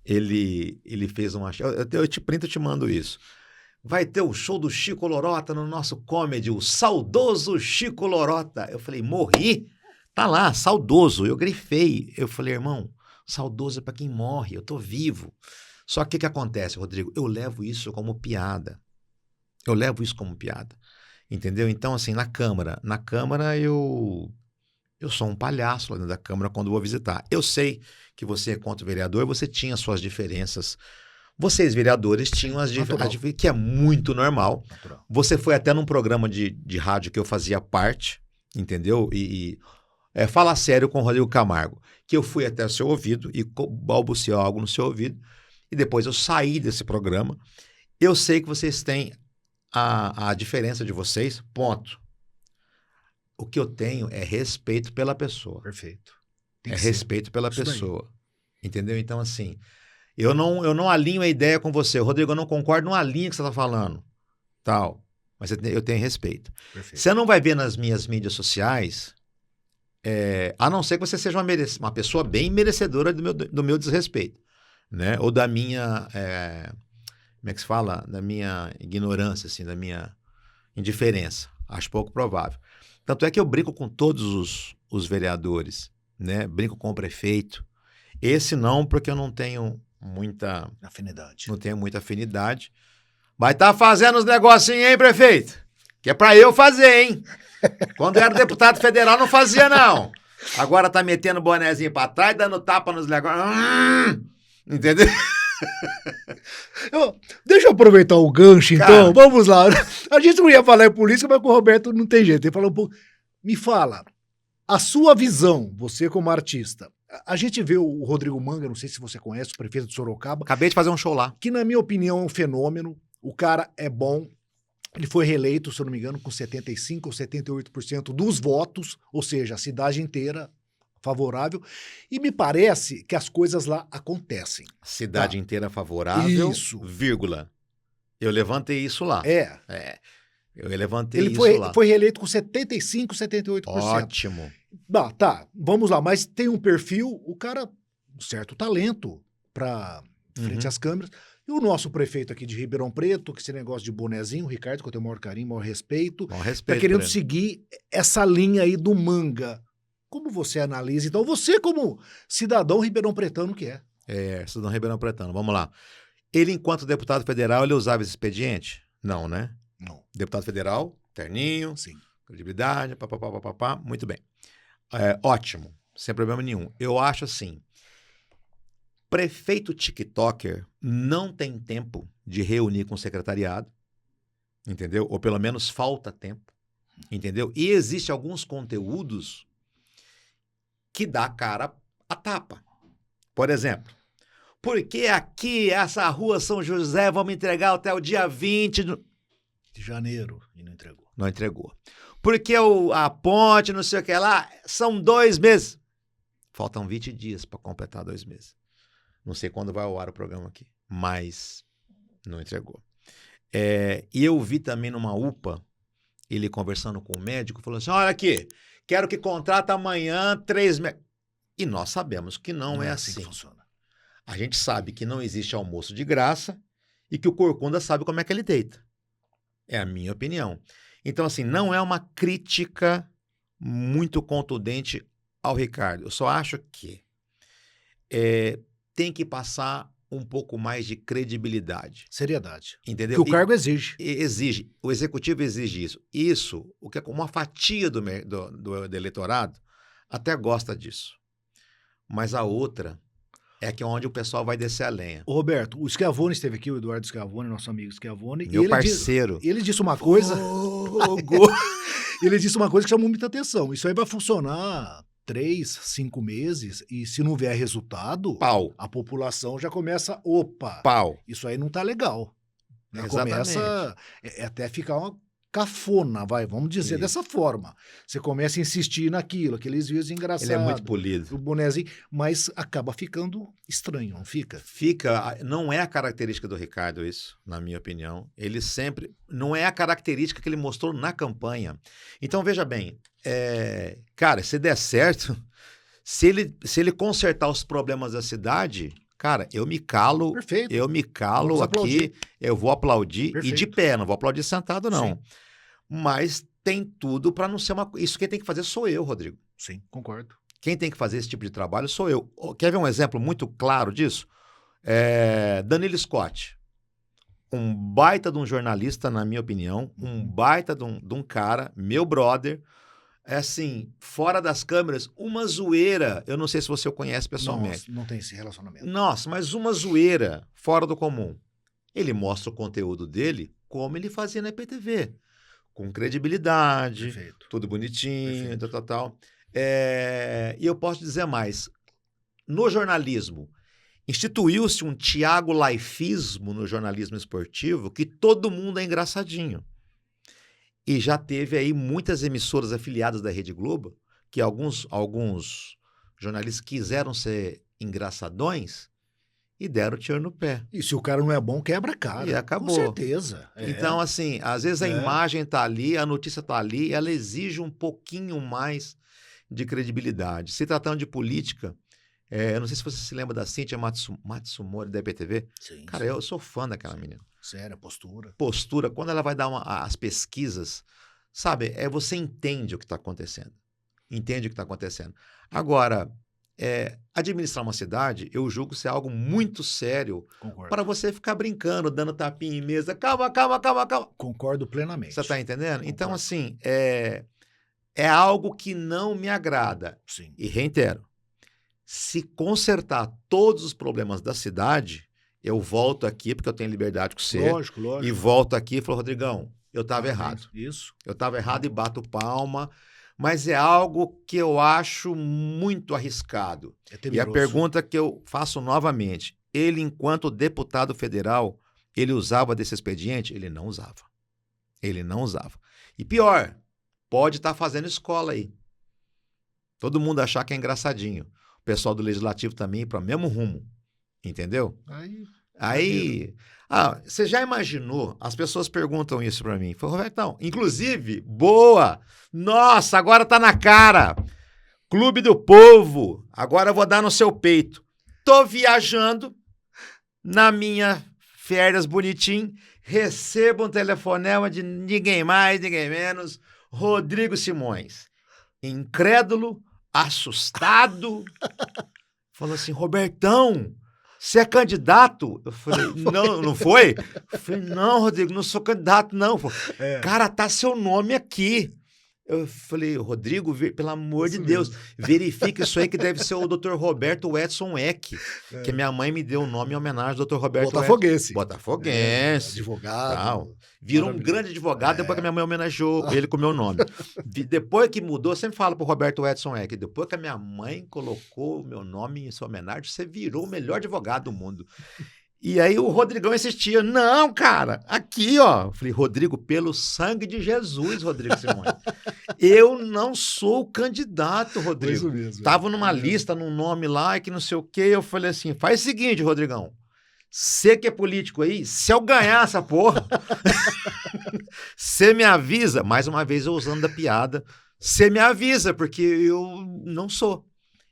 C: ele fez uma... Eu te printo e te mando isso. Vai ter o show do Chico Lorota no nosso comedy, o saudoso Chico Lorota. Eu falei, morri? Tá lá, saudoso. Eu grifei. Eu falei, irmão, saudoso é pra quem morre, eu tô vivo. Só que o que acontece, Rodrigo? Eu levo isso como piada. Entendeu? Então, assim, na Câmara eu sou um palhaço lá dentro da Câmara quando vou visitar. Eu sei que você, enquanto vereador, você tinha suas diferenças. Vocês, vereadores, tinham as diferenças, que é muito normal.
B: Natural.
C: Você foi até num programa de rádio que eu fazia parte, entendeu? Fala sério com o Rodrigo Camargo, que eu fui até o seu ouvido e balbuciou algo no seu ouvido, e depois eu saí desse programa. Eu sei que vocês têm a diferença de vocês, ponto. O que eu tenho é respeito pela pessoa.
B: Perfeito.
C: Respeito pela pessoa. Entendeu? Então, assim, eu não alinho a ideia com você. Rodrigo, eu não concordo, não alinho o que você está falando. Tal. Mas eu tenho respeito.
B: Perfeito.
C: Você não vai ver nas minhas mídias sociais, a não ser que você seja uma pessoa bem merecedora do meu desrespeito. Né? Ou da minha... como é que se fala? Da minha ignorância, assim, da minha indiferença. Acho pouco provável. Tanto é que eu brinco com todos os vereadores, né? Brinco com o prefeito. Esse não, porque eu não tenho muita
B: afinidade.
C: Não tenho muita afinidade. Vai estar fazendo os negocinhos, hein, prefeito? Que é pra eu fazer, hein? Quando eu era deputado federal, não fazia, não. Agora tá metendo bonezinho pra trás, dando tapa nos negócios. Entendeu?
B: Deixa eu aproveitar o gancho, então. Cara, vamos lá. A gente não ia falar em política, mas com o Roberto não tem jeito. Ele falou um pouco. Me fala, a sua visão, você como artista. A gente vê o Rodrigo Manga, não sei se você conhece, o prefeito de Sorocaba.
C: Acabei de fazer um show lá.
B: Que, na minha opinião, é um fenômeno. O cara é bom. Ele foi reeleito, se eu não me engano, com 75% ou 78% dos votos, ou seja, a cidade inteira favorável, e me parece que as coisas lá acontecem.
C: Cidade inteira favorável,
B: isso.
C: Vírgula. Eu levantei isso lá. Eu levantei
B: isso lá. Ele foi reeleito com 75%, 78%.
C: Ótimo.
B: Tá, vamos lá, mas tem um perfil, o cara, um certo talento para frente às câmeras. E o nosso prefeito aqui de Ribeirão Preto, que esse negócio de bonezinho, o Ricardo, que eu tenho o maior carinho, maior respeito, tá querendo seguir essa linha aí do Manga. Como você analisa? Então, você como cidadão ribeirão-pretano que é.
C: Cidadão ribeirão-pretano. Vamos lá. Ele, enquanto deputado federal, ele usava esse expediente? Não, né?
B: Não.
C: Deputado federal, terninho,
B: sim,
C: credibilidade, papapá, muito bem. Ótimo, sem problema nenhum. Eu acho assim, prefeito tiktoker não tem tempo de reunir com o secretariado, entendeu? Ou pelo menos falta tempo, entendeu? E existem alguns conteúdos que dá cara a tapa. Por exemplo, porque aqui, essa rua São José, vamos entregar até o dia 20
B: de janeiro, e não entregou.
C: Não entregou. porque a ponte, não sei o que lá, são 2 meses. Faltam 20 dias para completar 2 meses. Não sei quando vai ao ar o programa aqui, mas não entregou. E eu vi também numa UPA, ele conversando com o médico, falou assim, olha aqui, quero que contrata amanhã 3 meses. E nós sabemos que não é assim.
B: Que funciona.
C: A gente sabe que não existe almoço de graça e que o corcunda sabe como é que ele deita. É a minha opinião. Então, assim, não é uma crítica muito contundente ao Ricardo. Eu só acho que tem que passar um pouco mais de credibilidade.
B: Seriedade.
C: Entendeu?
B: Que o cargo exige.
C: Exige. O executivo exige isso. Isso, o que é uma fatia do eleitorado até gosta disso. Mas a outra é que é onde o pessoal vai descer a lenha.
B: Ô, Roberto, o Schiavone esteve aqui, o Eduardo Schiavone, nosso amigo Schiavone.
C: Meu parceiro.
B: Ele disse uma coisa... Ele disse uma coisa que chamou muita atenção. Isso aí vai funcionar 3, 5 meses e se não vier resultado,
C: pau.
B: A população já começa, opa,
C: pau.
B: Isso aí não tá legal.
C: Exatamente.
B: Começa até ficar uma cafona, vamos dizer dessa forma. Você começa a insistir naquilo, aqueles vídeos engraçados.
C: Ele é muito polido.
B: O bonezinho, mas acaba ficando estranho, não fica?
C: Fica, não é a característica do Ricardo isso, na minha opinião. Ele sempre, não é a característica que ele mostrou na campanha. Então, veja bem, cara, se der certo, se ele consertar os problemas da cidade... Cara, eu me calo,
B: Perfeito.
C: Eu me calo aqui, eu vou aplaudir. Perfeito. E de pé, não vou aplaudir sentado, não. Sim. Mas tem tudo para não ser uma... Isso quem tem que fazer sou eu, Rodrigo.
B: Sim, concordo.
C: Quem tem que fazer esse tipo de trabalho sou eu. Quer ver um exemplo muito claro disso? Danilo Scott. Um baita de um jornalista, na minha opinião, um baita de um cara, meu brother, assim, fora das câmeras, uma zoeira. Eu não sei se você o conhece pessoalmente.
B: Não tem esse relacionamento.
C: Nossa, mas uma zoeira fora do comum. Ele mostra o conteúdo dele como ele fazia na IPTV. Com credibilidade, perfeito. Tudo bonitinho, perfeito. tal. E eu posso dizer mais. No jornalismo, instituiu-se um Thiago Laifismo no jornalismo esportivo que todo mundo é engraçadinho. E já teve aí muitas emissoras afiliadas da Rede Globo que alguns jornalistas quiseram ser engraçadões e deram tiro no pé.
B: E se o cara não é bom, quebra a cara.
C: E acabou.
B: Com certeza.
C: Então, assim, às vezes a imagem está ali, a notícia está ali, ela exige um pouquinho mais de credibilidade. Se tratando de política, eu não sei se você se lembra da Cíntia Matsumori da IPTV.
B: Sim.
C: Cara, eu sou fã daquela menina.
B: Sério, postura.
C: Postura, quando ela vai dar as pesquisas, sabe, você entende o que está acontecendo. Entende o que está acontecendo. Agora, administrar uma cidade, eu julgo ser algo muito sério para você ficar brincando, dando tapinha em mesa. Calma.
B: Concordo plenamente.
C: Você está entendendo?
B: Concordo.
C: Então, assim, é algo que não me agrada.
B: Sim.
C: E reitero, se consertar todos os problemas da cidade... Eu volto aqui, porque eu tenho liberdade com você.
B: Lógico.
C: E volto aqui e falo, Rodrigão, eu estava errado.
B: Isso.
C: Eu estava errado e bato palma. Mas é algo que eu acho muito arriscado. E a pergunta que eu faço novamente. Ele, enquanto deputado federal, ele usava desse expediente? Ele não usava. E pior, pode estar fazendo escola aí. Todo mundo achar que é engraçadinho. O pessoal do Legislativo também ir para o mesmo rumo. Entendeu? Aí você já imaginou? As pessoas perguntam isso para mim. Falei, Robertão, inclusive, boa! Nossa, agora tá na cara! Clube do Povo, agora eu vou dar no seu peito. Tô viajando na minha férias bonitinho, recebo um telefonema de ninguém mais, ninguém menos, Rodrigo Simões. Incrédulo, assustado, falou assim, Robertão, você é candidato? Eu falei, não foi? Eu falei, não, Rodrigo, não sou candidato, não. Falei, cara, tá seu nome aqui. Eu falei, Rodrigo, pelo amor de Deus, verifique isso aí que deve ser o Dr. Roberto Edson Eck, que minha mãe me deu o nome em homenagem ao Dr. Roberto
B: Botafoguense.
C: Botafoguense.
B: Advogado.
C: Virou um grande advogado depois que minha mãe homenageou ele com o meu nome. Depois que mudou, eu sempre falo pro Roberto Edson Eck, depois que a minha mãe colocou o meu nome em sua homenagem, você virou o melhor advogado do mundo. E aí o Rodrigão insistia, não, cara, aqui, ó. Eu falei, Rodrigo, pelo sangue de Jesus, Rodrigo Simões. Eu não sou o candidato, Rodrigo.
B: Isso mesmo.
C: Tava numa lista, num nome lá, que não sei o quê. Eu falei assim, faz o seguinte, Rodrigão. Você que é político aí, se eu ganhar essa porra, você me avisa. Mais uma vez eu usando da piada. Você me avisa, porque eu não sou.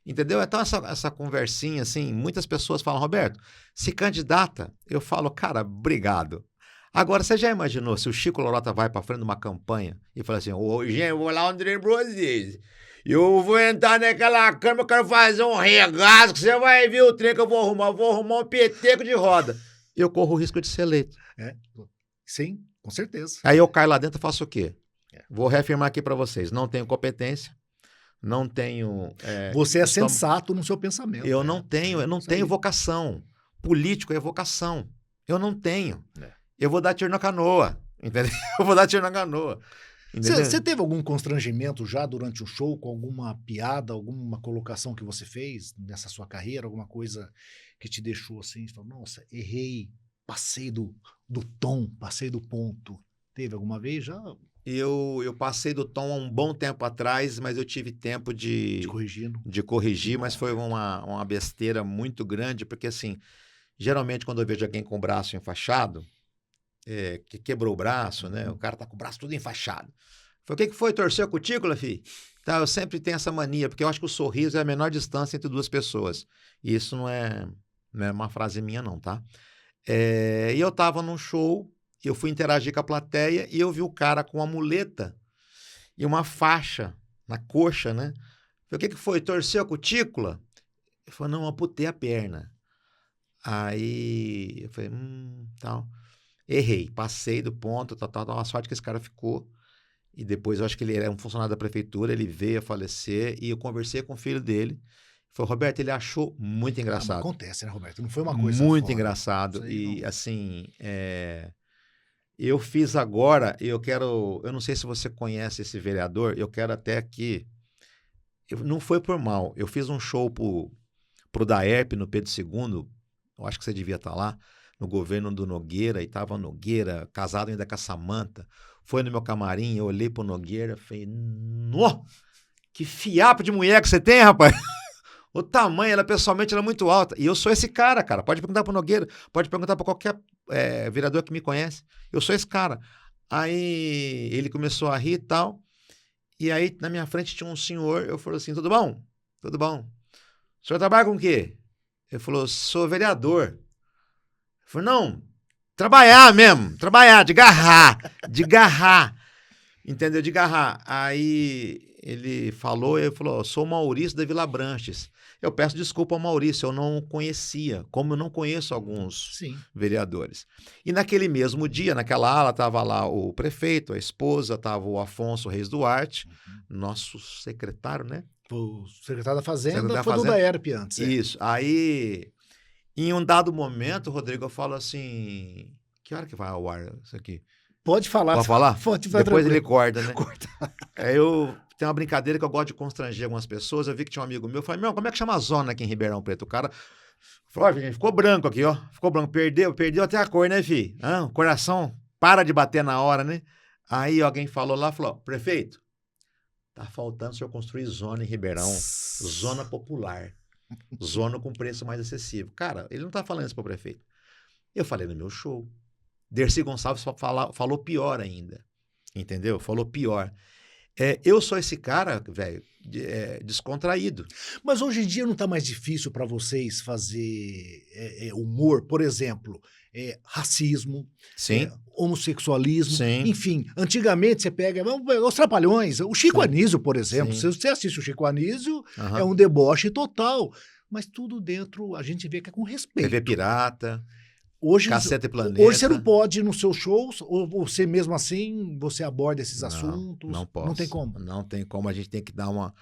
C: Entendeu? Então, essa conversinha, assim, muitas pessoas falam, Roberto, se candidata, eu falo, cara, obrigado. Agora, você já imaginou se o Chico Lorota vai para frente de uma campanha e fala assim, hoje eu vou lá onde vocês, eu vou entrar naquela câmara, eu quero fazer um regaço, que você vai ver o trem que eu vou arrumar um peteco de roda. Eu corro o risco de ser eleito.
B: Sim, com certeza.
C: Aí eu caio lá dentro e faço o quê? Vou reafirmar aqui para vocês, não tenho competência, não tenho...
B: Você é sensato no seu pensamento.
C: Eu não tenho vocação. Político é vocação. Eu não tenho. Eu vou dar tiro na canoa, entendeu? Eu vou dar tiro na canoa.
B: Você teve algum constrangimento já durante o show com alguma piada, alguma colocação que você fez nessa sua carreira, alguma coisa que te deixou assim, você falou, nossa, errei, passei do tom, passei do ponto. Teve alguma vez já?
C: Eu passei do tom há um bom tempo atrás, mas eu tive tempo de corrigir, mas foi uma besteira muito grande, porque assim, geralmente quando eu vejo alguém com o braço enfaixado, que quebrou o braço, né? O cara tá com o braço tudo enfaixado. Foi, o que foi? Torceu a cutícula, filho? Tá, eu sempre tenho essa mania, porque eu acho que o sorriso é a menor distância entre duas pessoas. E isso não é uma frase minha não, tá? E eu tava num show, eu fui interagir com a plateia e eu vi o cara com uma muleta e uma faixa na coxa, né? Falei, o que foi? Torceu a cutícula? Ele falou, não, amputei a perna. Aí eu falei, tal. Errei, passei do ponto, tal. A sorte que esse cara ficou. E depois eu acho que ele era um funcionário da prefeitura, ele veio a falecer e eu conversei com o filho dele. Falei, Roberto, ele achou muito engraçado.
B: Acontece, né, Roberto? Não foi uma coisa
C: muito
B: fora.
C: Engraçado. E não. Assim, eu fiz agora, eu não sei se você conhece esse vereador, eu quero até que, não foi por mal, eu fiz um show pro Daerp no Pedro II, eu acho que você devia estar lá, no governo do Nogueira, e tava Nogueira, casado ainda com a Samanta, foi no meu camarim, eu olhei pro Nogueira, falei, nó, que fiapo de mulher que você tem, rapaz! O tamanho, ela pessoalmente, ela é muito alta. E eu sou esse cara, pode perguntar pro Nogueira, pode perguntar para qualquer vereador que me conhece. Eu sou esse cara. Aí ele começou a rir e tal, e aí na minha frente tinha um senhor, eu falei assim, tudo bom? Tudo bom. O senhor trabalha com o quê? Ele falou, sou vereador. Eu falei, não, trabalhar mesmo, de garrar, entendeu? De garrar. Aí ele falou, sou o Maurício da Vila Branches. Eu peço desculpa ao Maurício, eu não conhecia, como eu não conheço alguns vereadores. E naquele mesmo dia, naquela ala, estava lá o prefeito, a esposa, estava o Afonso Reis Duarte, nosso secretário, né?
B: O secretário da Fazenda foi do Daerp antes.
C: Isso. Aí, em um dado momento, Rodrigo, eu falo assim, que hora que vai ao ar isso aqui?
B: Pode falar.
C: Pode falar?
B: Pode,
C: depois ele corta, né?
B: Corta.
C: Tem uma brincadeira que eu gosto de constranger algumas pessoas. Eu vi que tinha um amigo meu. Eu falei, meu, como é que chama a zona aqui em Ribeirão Preto? O cara falou, gente, ficou branco aqui, ó. Ficou branco. Perdeu até a cor, né, filho? O coração para de bater na hora, né? Aí alguém falou, prefeito, tá faltando o senhor construir zona em Ribeirão. Zona popular. Zona com preço mais acessível. Cara, ele não tá falando isso pro prefeito. Eu falei no meu show. Dercy Gonçalves falou pior ainda. Entendeu? Falou pior. Eu sou esse cara, velho, descontraído.
B: Mas hoje em dia não tá mais difícil para vocês fazer humor, por exemplo, racismo, homossexualismo,
C: Sim.
B: Enfim. Antigamente você pega os Trapalhões, o Chico Anísio, por exemplo. Se você assiste o Chico Anísio, é um deboche total. Mas tudo dentro, a gente vê que é com respeito.
C: TV Pirata...
B: Hoje,
C: Caceta e Planeta.
B: Hoje você não pode ir nos seus shows, ou você mesmo assim, você aborda esses assuntos?
C: Não posso.
B: Não tem como?
C: Não tem como, a gente tem que dar uma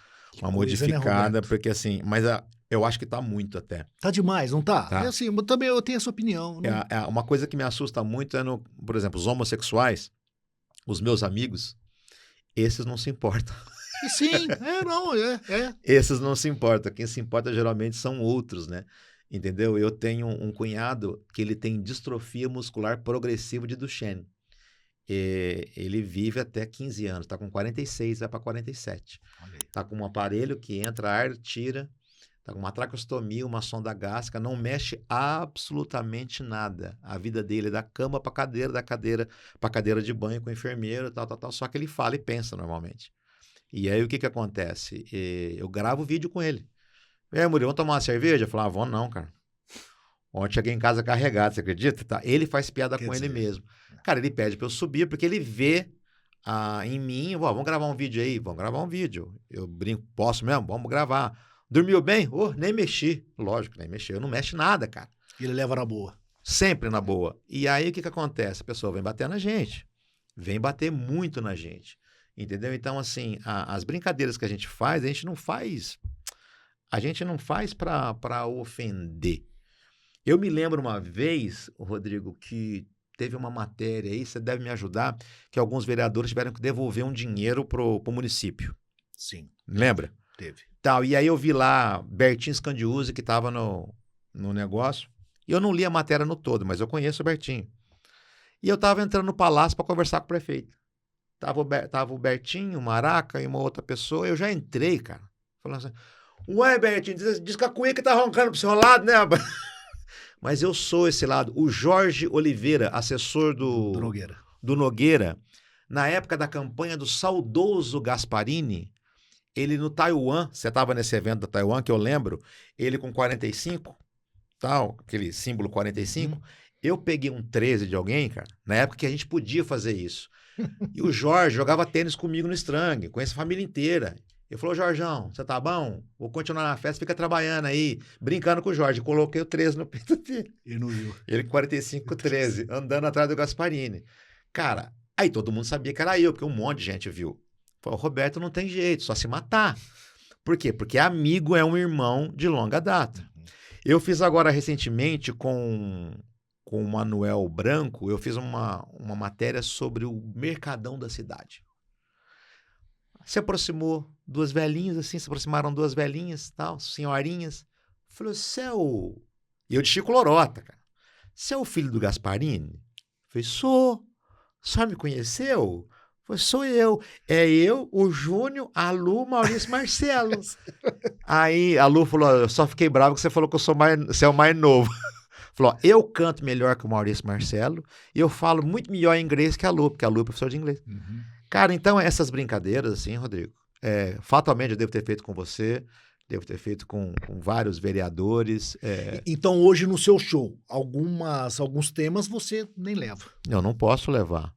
C: modificada, né, porque assim, mas eu acho que tá muito até.
B: Tá demais, não tá?
C: Tá.
B: Assim, também eu tenho essa opinião. Não...
C: Uma coisa que me assusta muito por exemplo, os homossexuais, os meus amigos, esses não se importam.
B: Sim,
C: Esses não se importam, quem se importa geralmente são outros, né? entendeu? Eu tenho um cunhado que ele tem distrofia muscular progressiva de Duchenne. Ele vive até 15 anos, está com 46, vai para 47.
B: Olha aí.
C: Está com um aparelho que entra ar, tira, está com uma traqueostomia, uma sonda gástrica, não mexe absolutamente nada. A vida dele é da cama para cadeira, da cadeira para cadeira de banho com o enfermeiro, tal, só que ele fala e pensa normalmente. E aí o que acontece? Eu gravo vídeo com ele. E aí, Murilo, vamos tomar uma cerveja? Eu falo, vamos não, cara. Ontem cheguei em casa carregado, você acredita? Tá? Ele faz piada com ele mesmo. Cara, ele pede pra eu subir, porque ele vê em mim, vamos gravar um vídeo aí? Vamos gravar um vídeo. Eu brinco, posso mesmo? Vamos gravar. Dormiu bem? Nem mexi. Lógico, nem mexi. Eu não mexo nada, cara.
B: Ele leva na boa.
C: Sempre na boa. E aí, o que acontece? A pessoa vem bater na gente. Vem bater muito na gente. Entendeu? Então, assim, as brincadeiras que a gente faz para ofender. Eu me lembro uma vez, Rodrigo, que teve uma matéria aí, você deve me ajudar, que alguns vereadores tiveram que devolver um dinheiro pro município.
B: Sim.
C: Lembra?
B: Teve.
C: E aí eu vi lá Bertinho Scandiuzzi, que estava no negócio, e eu não li a matéria no todo, mas eu conheço o Bertinho. E eu estava entrando no palácio para conversar com o prefeito. Tava o Bertinho, o Maraca e uma outra pessoa, eu já entrei, cara, falando assim, ué, Bertinho, diz que a cuíca tá roncando pro seu lado, né? Mas eu sou esse lado. O Jorge Oliveira, assessor do Nogueira, na época da campanha do saudoso Gasparini, ele no Taiwan, você estava nesse evento da Taiwan, que eu lembro, ele com 45, aquele símbolo 45, eu peguei um 13 de alguém, cara, na época que a gente podia fazer isso. E o Jorge jogava tênis comigo no Strang, conhece a família inteira. Ele falou, Jorjão, você tá bom? Vou continuar na festa, fica trabalhando aí, brincando com o Jorge. Coloquei o 13 no peito dele.
B: Ele não viu.
C: Ele com 45, 13, andando atrás do Gasparini. Cara, aí todo mundo sabia que era eu, porque um monte de gente viu. Falou, Roberto não tem jeito, só se matar. Por quê? Porque amigo é um irmão de longa data. Eu fiz agora recentemente com o Manuel Branco, eu fiz uma matéria sobre o mercadão da cidade. Se aproximou duas velhinhas, assim, se aproximaram duas velhinhas, tal, senhorinhas. Falou, E eu de Chico Lorota, cara. Você é o filho do Gasparini? Falei, sou. Só me conheceu? Falei, sou eu. É eu, o Júnior, a Lu, Maurício Marcelo. Aí a Lu falou, eu só fiquei bravo que você falou que você é o mais novo. Falou, eu canto melhor que o Maurício Marcelo e eu falo muito melhor inglês que a Lu, porque a Lu é professora de inglês. Cara, então essas brincadeiras, assim, Rodrigo, fatalmente eu devo ter feito com você, devo ter feito com vários vereadores.
B: Então hoje no seu show, alguns temas você nem leva.
C: Eu não posso levar.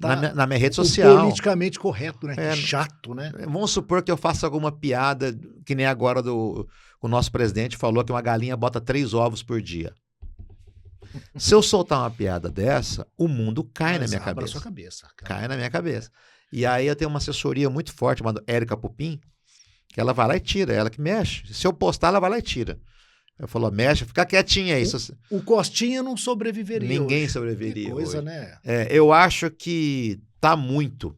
B: Tá?
C: Na minha rede social.
B: Politicamente correto, né? Chato, né?
C: Vamos supor que eu faça alguma piada, que nem agora o nosso presidente falou que uma galinha bota 3 ovos por dia. Se eu soltar uma piada dessa, o mundo cai na minha cabeça.
B: Sua cabeça,
C: cai na minha cabeça. E aí eu tenho uma assessoria muito forte, chamada Érica Pupim, que ela vai lá e tira, ela que mexe. Se eu postar, ela vai lá e tira. Eu falo, mexe, fica quietinha aí.
B: O Costinha não sobreviveria.
C: Ninguém
B: hoje.
C: sobreviveria.
B: Que coisa,
C: hoje.
B: Né?
C: Eu acho que tá muito,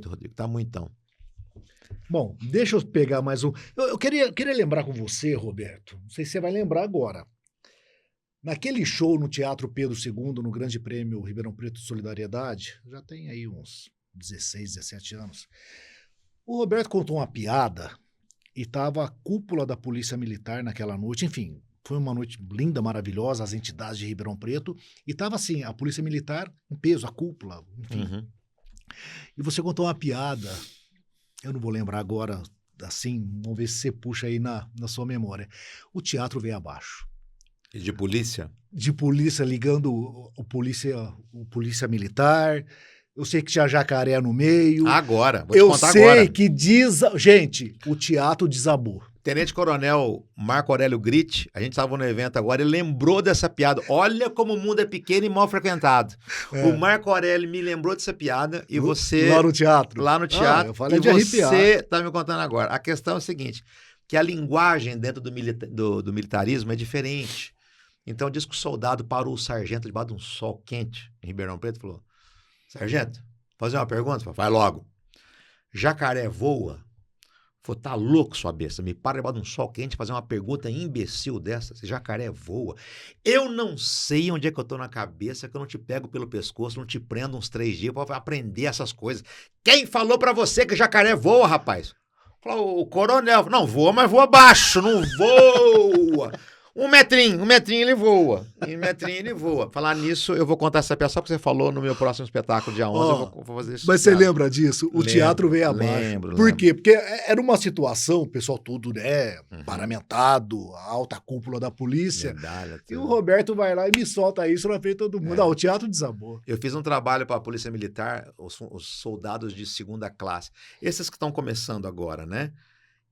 C: Rodrigo, tá muitão.
B: Bom, deixa eu pegar mais um. Eu queria lembrar com você, Roberto, não sei se você vai lembrar agora. Naquele show no Teatro Pedro II, no Grande Prêmio Ribeirão Preto de Solidariedade, já tem aí uns 16, 17 anos, o Roberto contou uma piada e estava a cúpula da Polícia Militar naquela noite, enfim, foi uma noite linda, maravilhosa, as entidades de Ribeirão Preto, e estava assim, a Polícia Militar em peso, a cúpula, enfim. E você contou uma piada, eu não vou lembrar agora, assim, vamos ver se você puxa aí na sua memória. O teatro veio abaixo.
C: De polícia? De
B: polícia ligando o polícia militar. Eu sei que tinha jacaré no meio.
C: Agora, vou te contar agora.
B: Eu sei que Gente, o teatro desabou.
C: Tenente Coronel Marco Aurélio Gritti, a gente estava no evento agora, ele lembrou dessa piada. Olha como o mundo é pequeno e mal frequentado. O Marco Aurélio me lembrou dessa piada e você...
B: Lá no teatro.
C: Lá no teatro.
B: Eu falei
C: e
B: de arrepiar.
C: Você está me contando agora. A questão é o seguinte, que a linguagem dentro do militarismo é diferente. Então diz que o soldado parou o sargento debaixo de um sol quente em Ribeirão Preto e falou, sargento, fazer uma pergunta? Vai logo. Jacaré voa? Falou, tá louco, sua besta? Me para debaixo de um sol quente fazer uma pergunta imbecil dessa. Esse jacaré voa. Eu não sei onde é que eu tô na cabeça que eu não te pego pelo pescoço, não te prendo uns 3 dias pra aprender essas coisas. Quem falou pra você que jacaré voa, rapaz? Falou, o coronel. Não voa, mas voa baixo, não voa. 1 metrinho ele voa. 1 metrinho ele voa. Falar nisso, eu vou contar essa peça só porque você falou no meu próximo espetáculo, dia 11, eu vou fazer isso.
B: Mas você lembra disso? O teatro veio abaixo. Por quê? Porque era uma situação, o pessoal tudo, né, paramentado, a alta cúpula da polícia.
C: Medalha,
B: e o Roberto vai lá e me solta isso na frente de todo mundo. O teatro desabou.
C: Eu fiz um trabalho para a Polícia Militar, os soldados de 2ª classe. Esses que estão começando agora, né?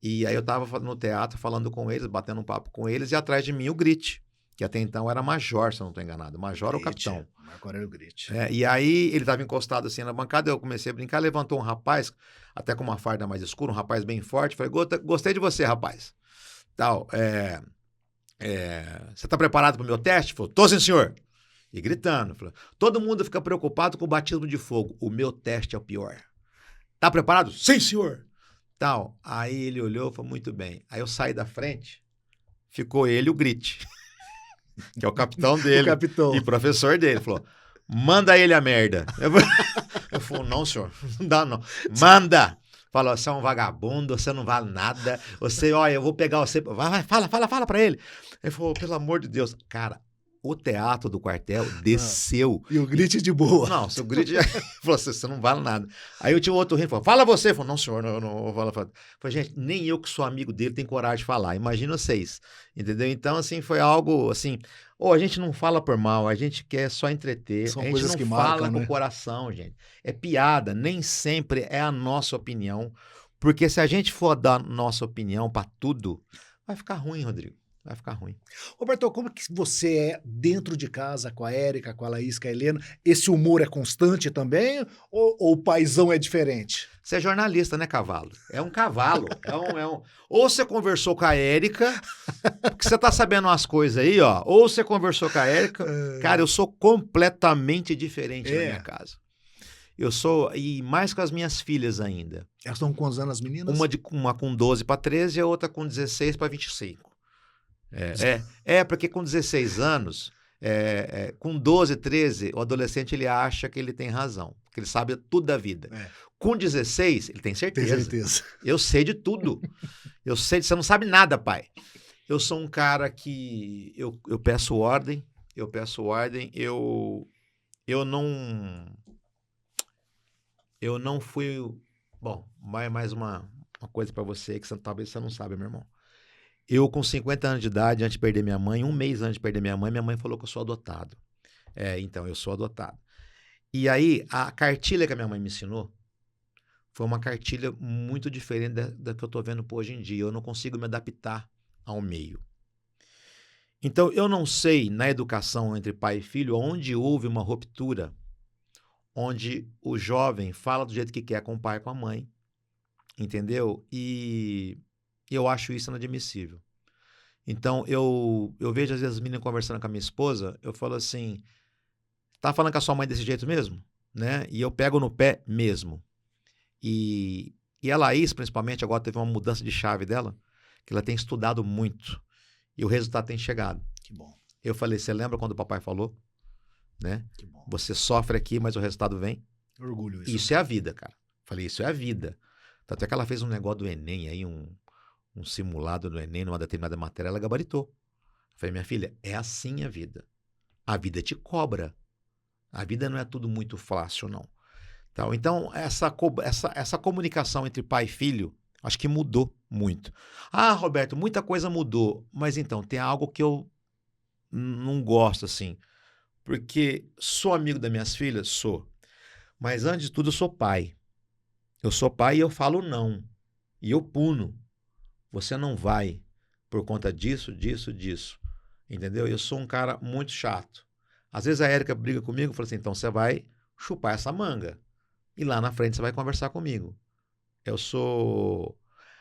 C: E aí eu estava no teatro falando com eles, batendo um papo com eles, e atrás de mim o Grit, que até então era major, se eu não estou enganado. Major ou capitão.
B: Agora era o Grit.
C: E aí ele estava encostado assim na bancada, eu comecei a brincar, levantou um rapaz, até com uma farda mais escura, um rapaz bem forte, falei, gostei de você, rapaz. Tal, você está preparado para o meu teste? Falou, tô sim, senhor. E gritando, falou, todo mundo fica preocupado com o batismo de fogo, o meu teste é o pior. Tá preparado? Sim, senhor. Tal. Aí ele olhou e falou, muito bem. Aí eu saí da frente, ficou ele e o Grit, que é o capitão dele
B: o capitão.
C: E professor dele. Falou, manda ele a merda. Eu falei, não, senhor, não dá não. Manda! Falou, você é um vagabundo, você não vale nada. Você, olha, eu vou pegar você. Vai, fala pra ele. Ele falou, pelo amor de Deus. Cara, o teatro do quartel desceu.
B: E o Grit de boa.
C: Não, seu Grit falou, você não vale nada. Aí eu tinha outro rindo, falou, fala você. Ele falou, não, senhor, não vou falar. Falei, gente, nem eu que sou amigo dele tenho coragem de falar. Imagina vocês, entendeu? Então, assim, foi algo, assim, a gente não fala por mal, a gente quer só entreter.
B: São
C: a gente
B: coisas
C: não
B: que
C: fala
B: marcam,
C: com
B: né?
C: o coração, gente. É piada, nem sempre é a nossa opinião. Porque se a gente for dar nossa opinião para tudo, vai ficar ruim, Rodrigo. Vai ficar ruim.
B: Roberto, como que você é dentro de casa com a Érica, com a Laís, com a Helena? Esse humor é constante também ou o paizão é diferente?
C: Você é jornalista, né, cavalo? É um cavalo. Ou você conversou com a Érica, porque você tá sabendo umas coisas aí, ó. Ou você conversou com a Érica. Cara, eu sou completamente diferente na minha casa. Eu sou, e mais com as minhas filhas ainda.
B: Elas estão com quantos anos, as meninas?
C: Uma com 12 para 13 e a outra com 16 para 25. Porque com 16 anos, com 12, 13, o adolescente ele acha que ele tem razão, que ele sabe tudo da vida. Com 16, ele tem certeza.
B: Tem certeza.
C: Eu sei de tudo. Você não sabe nada, pai. Eu sou um cara que eu peço ordem, eu não fui... Bom, mais uma coisa para você que talvez você não sabe, meu irmão. Eu, com 50 anos de idade, antes de perder minha mãe, 1 mês antes de perder minha mãe falou que eu sou adotado. Então, eu sou adotado. E aí, a cartilha que a minha mãe me ensinou foi uma cartilha muito diferente da que eu estou vendo hoje em dia. Eu não consigo me adaptar ao meio. Então, eu não sei, na educação entre pai e filho, onde houve uma ruptura, onde o jovem fala do jeito que quer com o pai e com a mãe, entendeu? E eu acho isso inadmissível. Então, eu vejo às vezes as meninas conversando com a minha esposa, eu falo assim, tá falando com a sua mãe desse jeito mesmo? Né? E eu pego no pé mesmo. E a Laís, principalmente, agora teve uma mudança de chave dela, que ela tem estudado muito. E o resultado tem chegado.
B: Que bom.
C: Eu falei, você lembra quando o papai falou? Né?
B: Que bom.
C: Você sofre aqui, mas o resultado vem.
B: Orgulho isso.
C: Isso é a vida, cara. Falei, isso é a vida. Tanto é que ela fez um negócio do Enem aí, um simulado do Enem, numa determinada matéria, ela gabaritou. Falei, minha filha, é assim a vida. A vida te cobra. A vida não é tudo muito fácil, não. Então, essa comunicação entre pai e filho, acho que mudou muito. Ah, Roberto, muita coisa mudou. Mas então, tem algo que eu não gosto, assim. Porque sou amigo das minhas filhas? Sou. Mas antes de tudo, eu sou pai. Eu sou pai e eu falo não. E eu puno. Você não vai por conta disso. Entendeu? Eu sou um cara muito chato. Às vezes a Érica briga comigo e fala assim, então você vai chupar essa manga. E lá na frente você vai conversar comigo.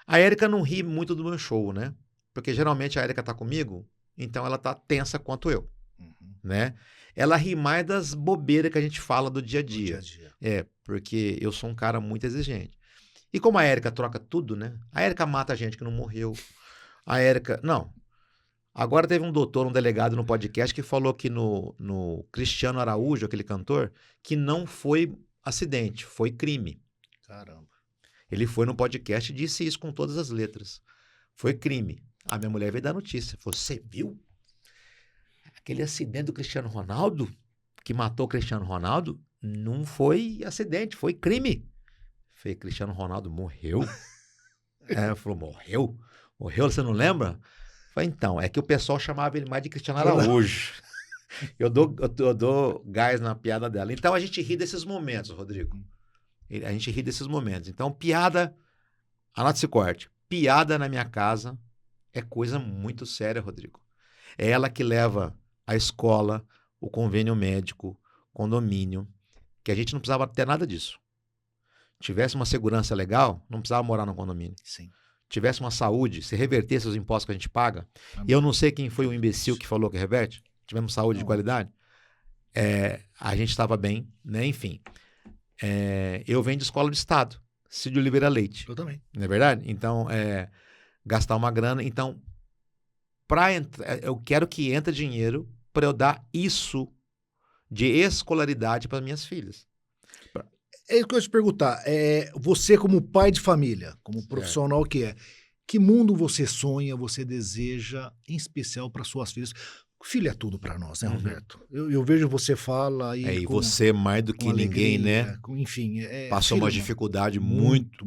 C: A Érica não ri muito do meu show, né? Porque geralmente a Érica tá comigo, então ela tá tensa quanto eu. Né? Ela ri mais das bobeiras que a gente fala do dia a dia. Porque eu sou um cara muito exigente. E como a Érica troca tudo, né? A Érica mata gente que não morreu. A Érica... Não. Agora teve um doutor, um delegado no podcast que falou que no Cristiano Araújo, aquele cantor, que não foi acidente, foi crime.
B: Caramba.
C: Ele foi no podcast e disse isso com todas as letras. Foi crime. A minha mulher veio dar notícia. Falou, você viu? Aquele acidente do Cristiano Ronaldo, que matou o Cristiano Ronaldo, não foi acidente, foi crime. Falei, Cristiano Ronaldo morreu? Ela falou, morreu? Morreu, você não lembra? Falei, então, é que o pessoal chamava ele mais de Cristiano Araújo. Eu dou gás na piada dela. Então a gente ri desses momentos, Rodrigo. A gente ri desses momentos. Então, piada, anota esse corte. Piada na minha casa é coisa muito séria, Rodrigo. É ela que leva a escola, o convênio médico, condomínio, que a gente não precisava ter nada disso. Tivesse uma segurança legal, não precisava morar no condomínio.
B: Sim.
C: Tivesse uma saúde, se revertesse os impostos que a gente paga, e eu não sei quem foi o imbecil que falou que reverte, tivemos saúde de qualidade, a gente estava bem, né? Enfim. Eu venho de escola de Estado, Cid Oliveira Leite.
B: Eu também.
C: Não é verdade? Então, gastar uma grana. Então, eu quero que entre dinheiro para eu dar isso de escolaridade para minhas filhas.
B: É isso que eu ia te perguntar. Você, como pai de família, como profissional que mundo você sonha, você deseja, em especial para suas filhas? Filho é tudo para nós, né, Roberto? Eu vejo você fala aí.
C: E você mais do que ninguém,
B: alegria,
C: né?
B: Enfim.
C: Passou uma dificuldade muito.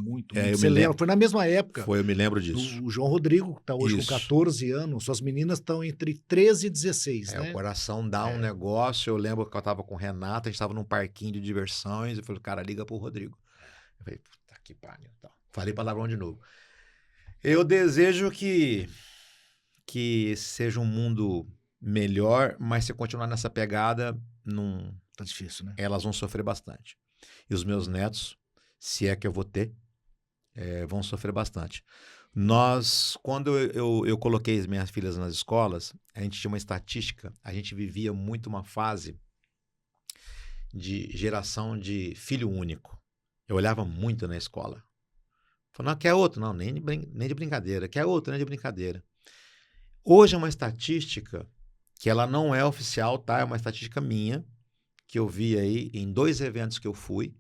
B: Você lembra? Foi na mesma época.
C: Eu me lembro disso.
B: O João Rodrigo, que está hoje com 14 anos, suas meninas estão entre 13 e 16, né?
C: O coração dá um negócio. Eu lembro que eu estava com o Renato, a gente estava num parquinho de diversões. Eu falei, cara, liga pro Rodrigo. Eu falei, puta que pariu. Falei palavrão de novo. Eu desejo que seja um mundo melhor, mas se eu continuar nessa pegada, não...
B: Tá difícil, né?
C: Elas vão sofrer bastante. E os meus netos, se é que eu vou ter, vão sofrer bastante. Quando eu coloquei as minhas filhas nas escolas, a gente tinha uma estatística, a gente vivia muito uma fase de geração de filho único. Eu olhava muito na escola. Falei, não, quer outro? Não, nem de brincadeira. Quer outro? Nem de brincadeira. Hoje é uma estatística que ela não é oficial, tá? É uma estatística minha, que eu vi aí em 2 eventos que eu fui.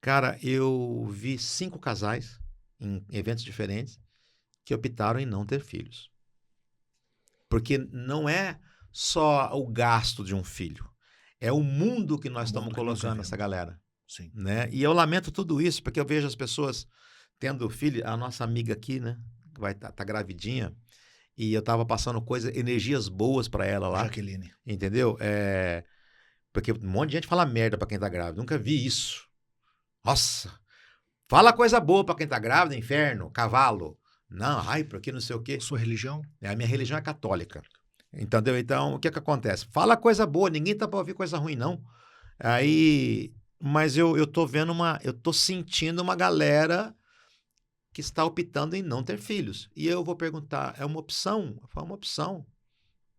C: Cara, eu vi 5 casais em eventos diferentes que optaram em não ter filhos. Porque não é só o gasto de um filho, é o mundo que nós estamos colocando essa galera.
B: Sim.
C: Né? E eu lamento tudo isso, porque eu vejo as pessoas tendo filho, a nossa amiga aqui, né, que vai tá gravidinha, e eu tava passando energias boas para ela lá.
B: Jaqueline.
C: Entendeu? Porque um monte de gente fala merda para quem tá grávida. Nunca vi isso. Nossa! Fala coisa boa para quem tá grávida, inferno, cavalo. Não, porque não sei o quê.
B: Sua religião?
C: A minha religião é católica. Entendeu? Então, o que acontece? Fala coisa boa, ninguém tá pra ouvir coisa ruim, não. Mas eu tô vendo eu tô sentindo uma galera que está optando em não ter filhos. E eu vou perguntar, é uma opção? Eu falo, uma opção.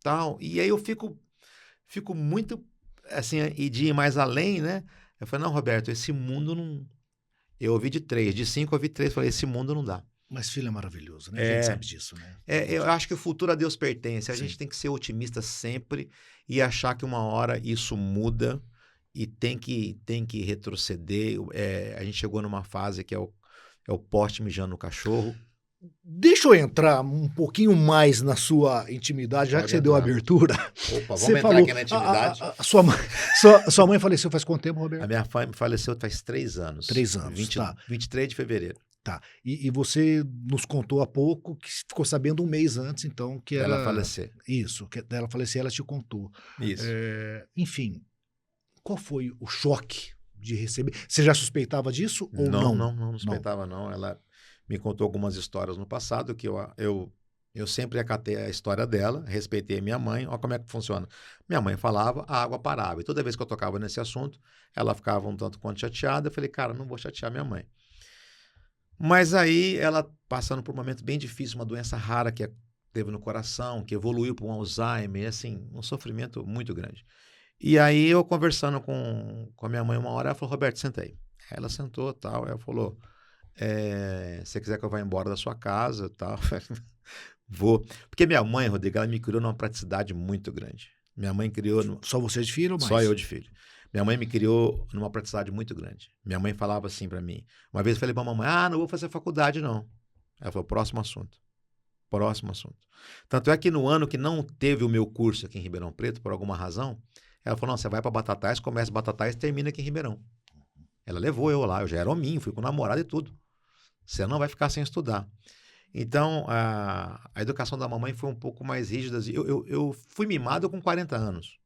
C: Tal. E aí eu fico muito, assim, e de ir mais além, né? Eu falei, não, Roberto, esse mundo não... Eu ouvi de 3, de 5 eu ouvi 3, falei, esse mundo não dá.
B: Mas filho é maravilhoso, né? A gente sabe disso, né?
C: Eu acho que o futuro a Deus pertence. A gente tem que ser otimista sempre e achar que uma hora isso muda e tem que retroceder. A gente chegou numa fase que é o poste mijando no cachorro.
B: Deixa eu entrar um pouquinho mais na sua intimidade, já que você deu a abertura.
C: Opa, vamos entrar aqui na intimidade.
B: Sua mãe faleceu faz quanto tempo, Roberto?
C: A minha mãe faleceu faz 3 anos.
B: 3 anos, tá.
C: 23 de fevereiro.
B: Tá. E você nos contou há pouco que ficou sabendo um mês antes, então, que
C: ela falecer.
B: Isso, que ela falecer, ela te contou.
C: Isso.
B: Enfim, qual foi o choque de receber? Você já suspeitava disso ou não?
C: Não suspeitava, não. Ela me contou algumas histórias no passado que eu sempre acatei a história dela, respeitei a minha mãe. Olha como é que funciona. Minha mãe falava, a água parava. E toda vez que eu tocava nesse assunto, ela ficava um tanto quanto chateada. Eu falei, cara, não vou chatear minha mãe. Mas aí ela passando por um momento bem difícil, uma doença rara que teve no coração, que evoluiu para um Alzheimer, assim, um sofrimento muito grande. E aí eu conversando com a minha mãe uma hora, ela falou, Roberto, senta aí. Ela sentou, tal, ela falou, Se você quiser que eu vá embora da sua casa e tal, vou. Porque minha mãe, Rodrigo, ela me criou numa praticidade muito grande. Minha mãe criou...
B: Só você de filho ou mais?
C: Só eu de filho. Minha mãe me criou numa praticidade muito grande. Minha mãe falava assim pra mim. Uma vez eu falei pra mamãe, não vou fazer faculdade, não. Ela falou, próximo assunto. Próximo assunto. Tanto é que no ano que não teve o meu curso aqui em Ribeirão Preto, por alguma razão, ela falou, não, você vai pra Batatais, começa Batatais e termina aqui em Ribeirão. Ela levou eu lá, eu já era hominho, fui com namorado e tudo. Você não vai ficar sem estudar. Então, a educação da mamãe foi um pouco mais rígida. Eu fui mimado com 40 anos.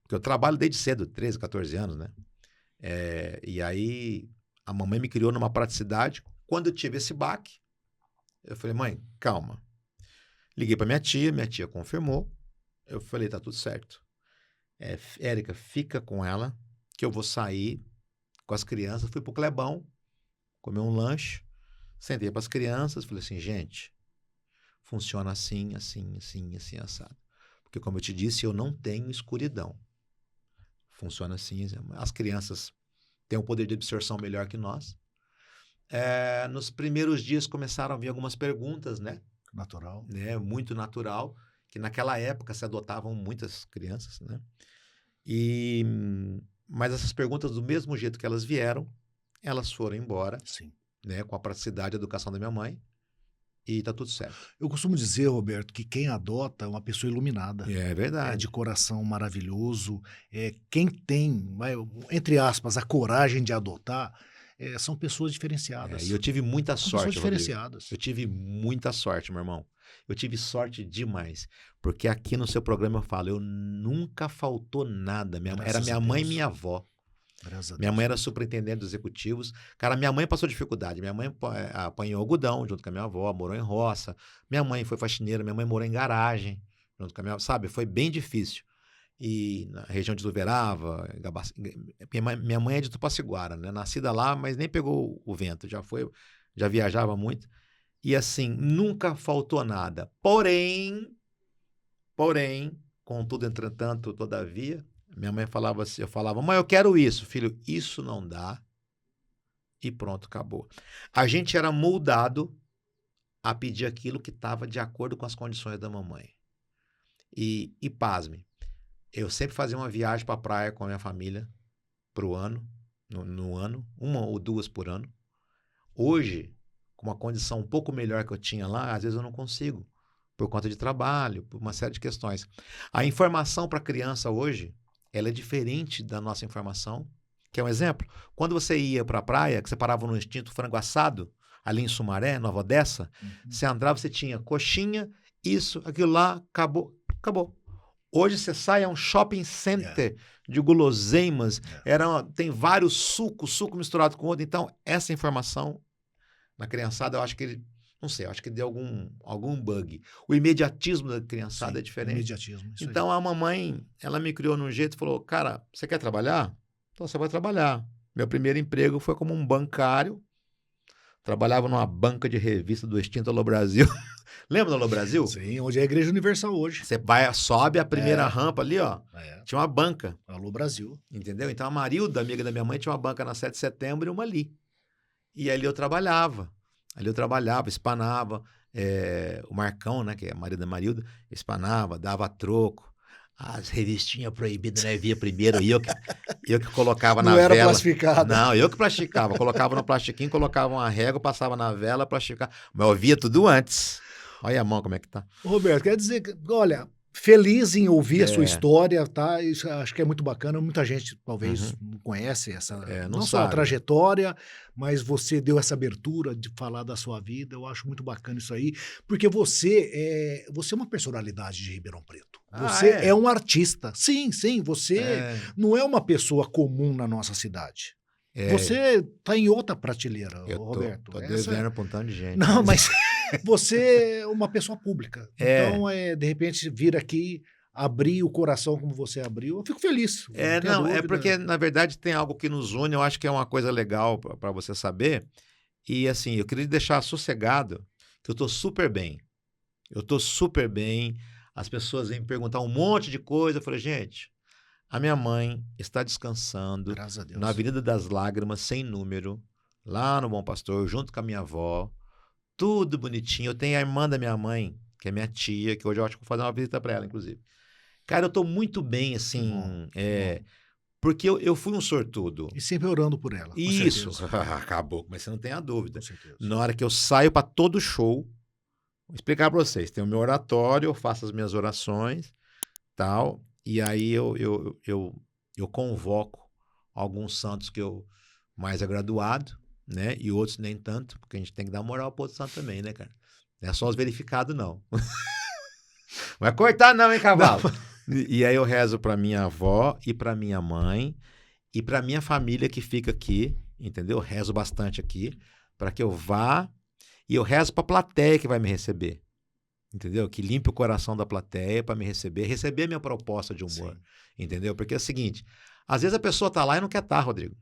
C: Porque eu trabalho desde cedo, 13, 14 anos, né? E aí, a mamãe me criou numa praticidade. Quando eu tive esse baque, eu falei, mãe, calma. Liguei pra minha tia confirmou. Eu falei, tá tudo certo. Érica, fica com ela, que eu vou sair com as crianças. Fui pro Clebão, comer um lanche, sentei para as crianças, falei assim, gente, funciona assim, assim, assim, assim, assado. Porque, como eu te disse, eu não tenho escuridão. Funciona assim. As crianças têm um poder de absorção melhor que nós. Nos primeiros dias começaram a vir algumas perguntas, né?
B: Natural.
C: Muito natural, que naquela época se adotavam muitas crianças, né? Mas essas perguntas, do mesmo jeito que elas vieram, elas foram embora.
B: Sim.
C: Né, com a praticidade e a educação da minha mãe, e tá tudo certo.
B: Eu costumo dizer, Roberto, que quem adota é uma pessoa iluminada.
C: É verdade.
B: De coração maravilhoso. Quem tem, entre aspas, a coragem de adotar, são pessoas diferenciadas.
C: E eu tive muita
B: são
C: sorte,
B: pessoas diferenciadas.
C: Rodrigo. Eu tive muita sorte, meu irmão. Eu tive sorte demais. Porque aqui no seu programa eu falo, eu nunca faltou nada. Era minha mãe e minha avó. Minha mãe era superintendente dos executivos. Cara, minha mãe passou dificuldade. Minha mãe apanhou algodão junto com a minha avó, morou em roça. Minha mãe foi faxineira, minha mãe morou em garagem junto com a minha avó. Sabe, foi bem difícil. E na região de Uberaba, minha mãe é de Tupaciguara, né? Nascida lá, mas nem pegou o vento. Já viajava muito. E assim, nunca faltou nada. Porém, contudo, entretanto, todavia... Minha mãe falava assim, eu falava, mãe, eu quero isso. Filho, isso não dá. E pronto, acabou. A gente era moldado a pedir aquilo que estava de acordo com as condições da mamãe. E pasme, eu sempre fazia uma viagem para a praia com a minha família pro ano, no ano, 1 ou 2 por ano. Hoje, com uma condição um pouco melhor que eu tinha lá, às vezes eu não consigo, por conta de trabalho, por uma série de questões. A informação para a criança hoje, ela é diferente da nossa informação. Quer um exemplo? Quando você ia para a praia, que você parava no Extinto Frango Assado, ali em Sumaré, Nova Odessa, você andava, você tinha coxinha, isso, aquilo lá, acabou. Hoje você sai, é um shopping center de guloseimas, tem vários suco misturado com outro. Então, essa informação, na criançada, eu acho que não sei, acho que deu algum bug. O imediatismo da criançada é diferente.
B: Imediatismo, isso
C: então, a mamãe, ela me criou num jeito e falou, cara, você quer trabalhar? Então, você vai trabalhar. Meu primeiro emprego foi como um bancário. Trabalhava numa banca de revista do extinto Alô Brasil. Lembra do Alô Brasil?
B: Sim, onde é a Igreja Universal hoje.
C: Você sobe a primeira rampa ali, ó. Tinha uma banca.
B: Alô Brasil.
C: Entendeu? Então, a Marilda, amiga da minha mãe, tinha uma banca na 7 de setembro e uma ali. E ali eu trabalhava. Espanava. O Marcão, né, que é a marido da Marilda, espanava, dava troco. As revistinhas proibidas, né? Via primeiro, eu que colocava na vela.
B: Não era plastificado.
C: Não, eu que plastificava. Colocava no plastiquinho, colocava uma régua, passava na vela, plastificava. Mas eu via tudo antes. Olha a mão como é que tá.
B: Roberto, quer dizer que, olha, feliz em ouvir a sua história, tá? Isso acho que é muito bacana. Muita gente talvez não conhece essa, não só a trajetória, mas você deu essa abertura de falar da sua vida. Eu acho muito bacana isso aí, porque você é uma personalidade de Ribeirão Preto. Você é um artista. Sim, você não é uma pessoa comum na nossa cidade. Você tá em outra prateleira, Roberto.
C: Tô devendo pra um tanto de gente.
B: Não, mas você é uma pessoa pública. Então, de repente, vir aqui, abrir o coração como você abriu, eu fico feliz.
C: É porque, na verdade, tem algo que nos une, eu acho que é uma coisa legal para você saber. E, assim, eu queria deixar sossegado que eu tô super bem. As pessoas vêm me perguntar um monte de coisa. Eu falei, gente, a minha mãe está descansando
B: Graças a Deus.
C: na Avenida das Lágrimas, sem número, lá no Bom Pastor, junto com a minha avó, tudo bonitinho. Eu tenho a irmã da minha mãe, que é minha tia, que hoje eu acho que vou fazer uma visita para ela, inclusive. Cara, eu tô muito bem, assim, porque eu fui um sortudo.
B: E sempre orando por ela.
C: Isso, acabou, mas você não tem a dúvida.
B: Com certeza.
C: Na hora que eu saio para todo show, vou explicar para vocês, tem o meu oratório, eu faço as minhas orações, tal, e aí eu convoco alguns santos que eu mais é graduado, né, e outros nem tanto, porque a gente tem que dar moral pro outro santo também, né, cara? Não é só os verificados, não. Vai cortar não, hein, cavalo? E aí eu rezo para minha avó e para minha mãe e para minha família que fica aqui, entendeu? Eu rezo bastante aqui para que eu vá e eu rezo para a plateia que vai me receber, entendeu? Que limpe o coração da plateia para me receber a minha proposta de humor, entendeu? Porque é o seguinte, às vezes a pessoa tá lá e não quer estar, Rodrigo.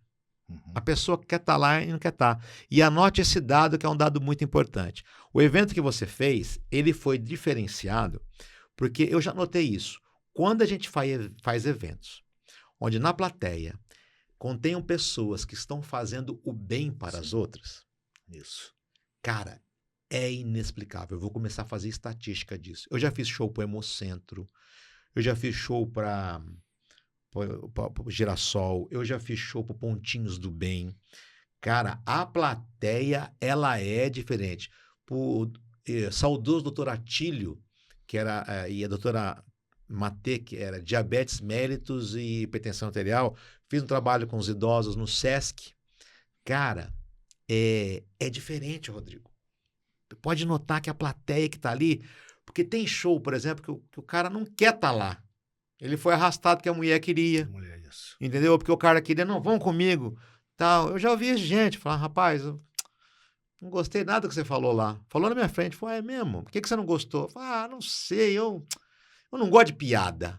C: A pessoa quer estar lá e não quer estar. E anote esse dado, que é um dado muito importante. O evento que você fez, ele foi diferenciado, porque eu já notei isso. Quando a gente faz eventos, onde na plateia contenham pessoas que estão fazendo o bem para as outras,
B: Isso.
C: cara, é inexplicável. Eu vou começar a fazer estatística disso. Eu já fiz show para o Hemocentro, eu já fiz show para o Girassol, eu já fiz show para Pontinhos do Bem. Cara, a plateia, ela é diferente. O saudoso doutor Atílio, que era, e a doutora Matê, que era diabetes mellitus e hipertensão arterial, fiz um trabalho com os idosos no Sesc. Cara, é diferente, Rodrigo. Tu pode notar que a plateia que tá ali, porque tem show, por exemplo, que o cara não quer estar lá. Ele foi arrastado porque a mulher queria.
B: Mulher, isso.
C: Entendeu? Porque o cara queria, não, vão comigo. Tal. Eu já ouvi gente falar, rapaz, eu não gostei nada que você falou lá. Falou na minha frente, falou, é mesmo? Por que você não gostou? Eu falei, não sei, eu não gosto de piada.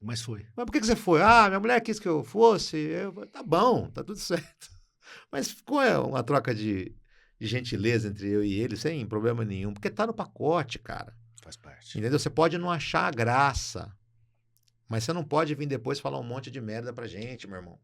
B: Mas foi.
C: Mas por que você foi? Ah, minha mulher quis que eu fosse. Eu falei, tá bom, tá tudo certo. Mas ficou uma troca de gentileza entre eu e ele, sem problema nenhum. Porque tá no pacote, cara.
B: Faz parte.
C: Entendeu? Você pode não achar a graça, mas você não pode vir depois falar um monte de merda pra gente, meu irmão.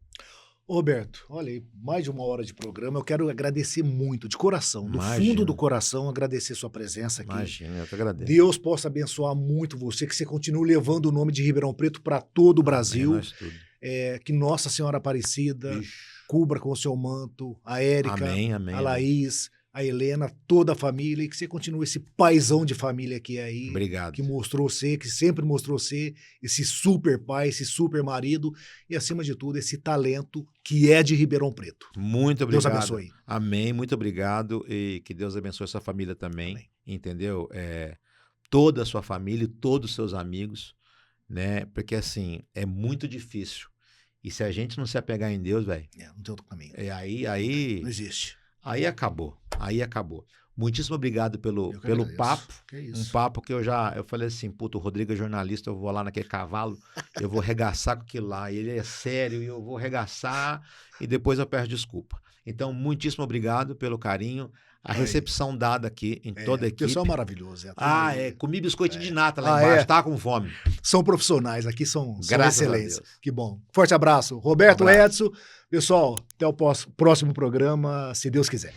B: Ô, Roberto, olha aí, mais de 1 hora de programa. Eu quero agradecer muito, de coração, do
C: Imagina.
B: fundo do coração, agradecer sua presença aqui.
C: Imagina, eu te agradeço.
B: Deus possa abençoar muito você, que você continue levando o nome de Ribeirão Preto para todo o Brasil.
C: Amém, nós tudo.
B: Que Nossa Senhora Aparecida
C: Ixi.
B: cubra com o seu manto, a Érica,
C: Amém, amém.
B: a Laís, a Helena, toda a família, e que você continue esse paizão de família que é aí,
C: Obrigado.
B: que mostrou ser, que sempre mostrou ser esse super pai, esse super marido e, acima de tudo, esse talento que é de Ribeirão Preto.
C: Muito obrigado.
B: Deus abençoe.
C: Amém, muito obrigado e que Deus abençoe sua família também,
B: Amém.
C: entendeu? Toda a sua família e todos os seus amigos, né? Porque assim, é muito difícil. E se a gente não se apegar em Deus, velho,
B: Não tem outro caminho.
C: aí
B: Não existe.
C: acabou. Aí acabou. Muitíssimo obrigado pelo
B: Eu que agradeço.
C: papo.
B: Que
C: Um
B: isso.
C: papo que eu falei assim, puto, o Rodrigo é jornalista, eu vou lá naquele cavalo, eu vou regaçar com aquilo lá, ele é sério e eu vou regaçar e depois eu peço desculpa. Então, muitíssimo obrigado pelo carinho, a
B: Aí.
C: recepção dada aqui em toda a
B: O
C: equipe.
B: pessoal maravilhoso.
C: Comi biscoito de nata lá embaixo, tá com fome.
B: São profissionais, aqui são
C: Graças a
B: excelência.
C: Deus.
B: Que bom. Forte abraço. Roberto
C: Um abraço.
B: Edson. Pessoal, até o próximo programa, se Deus quiser.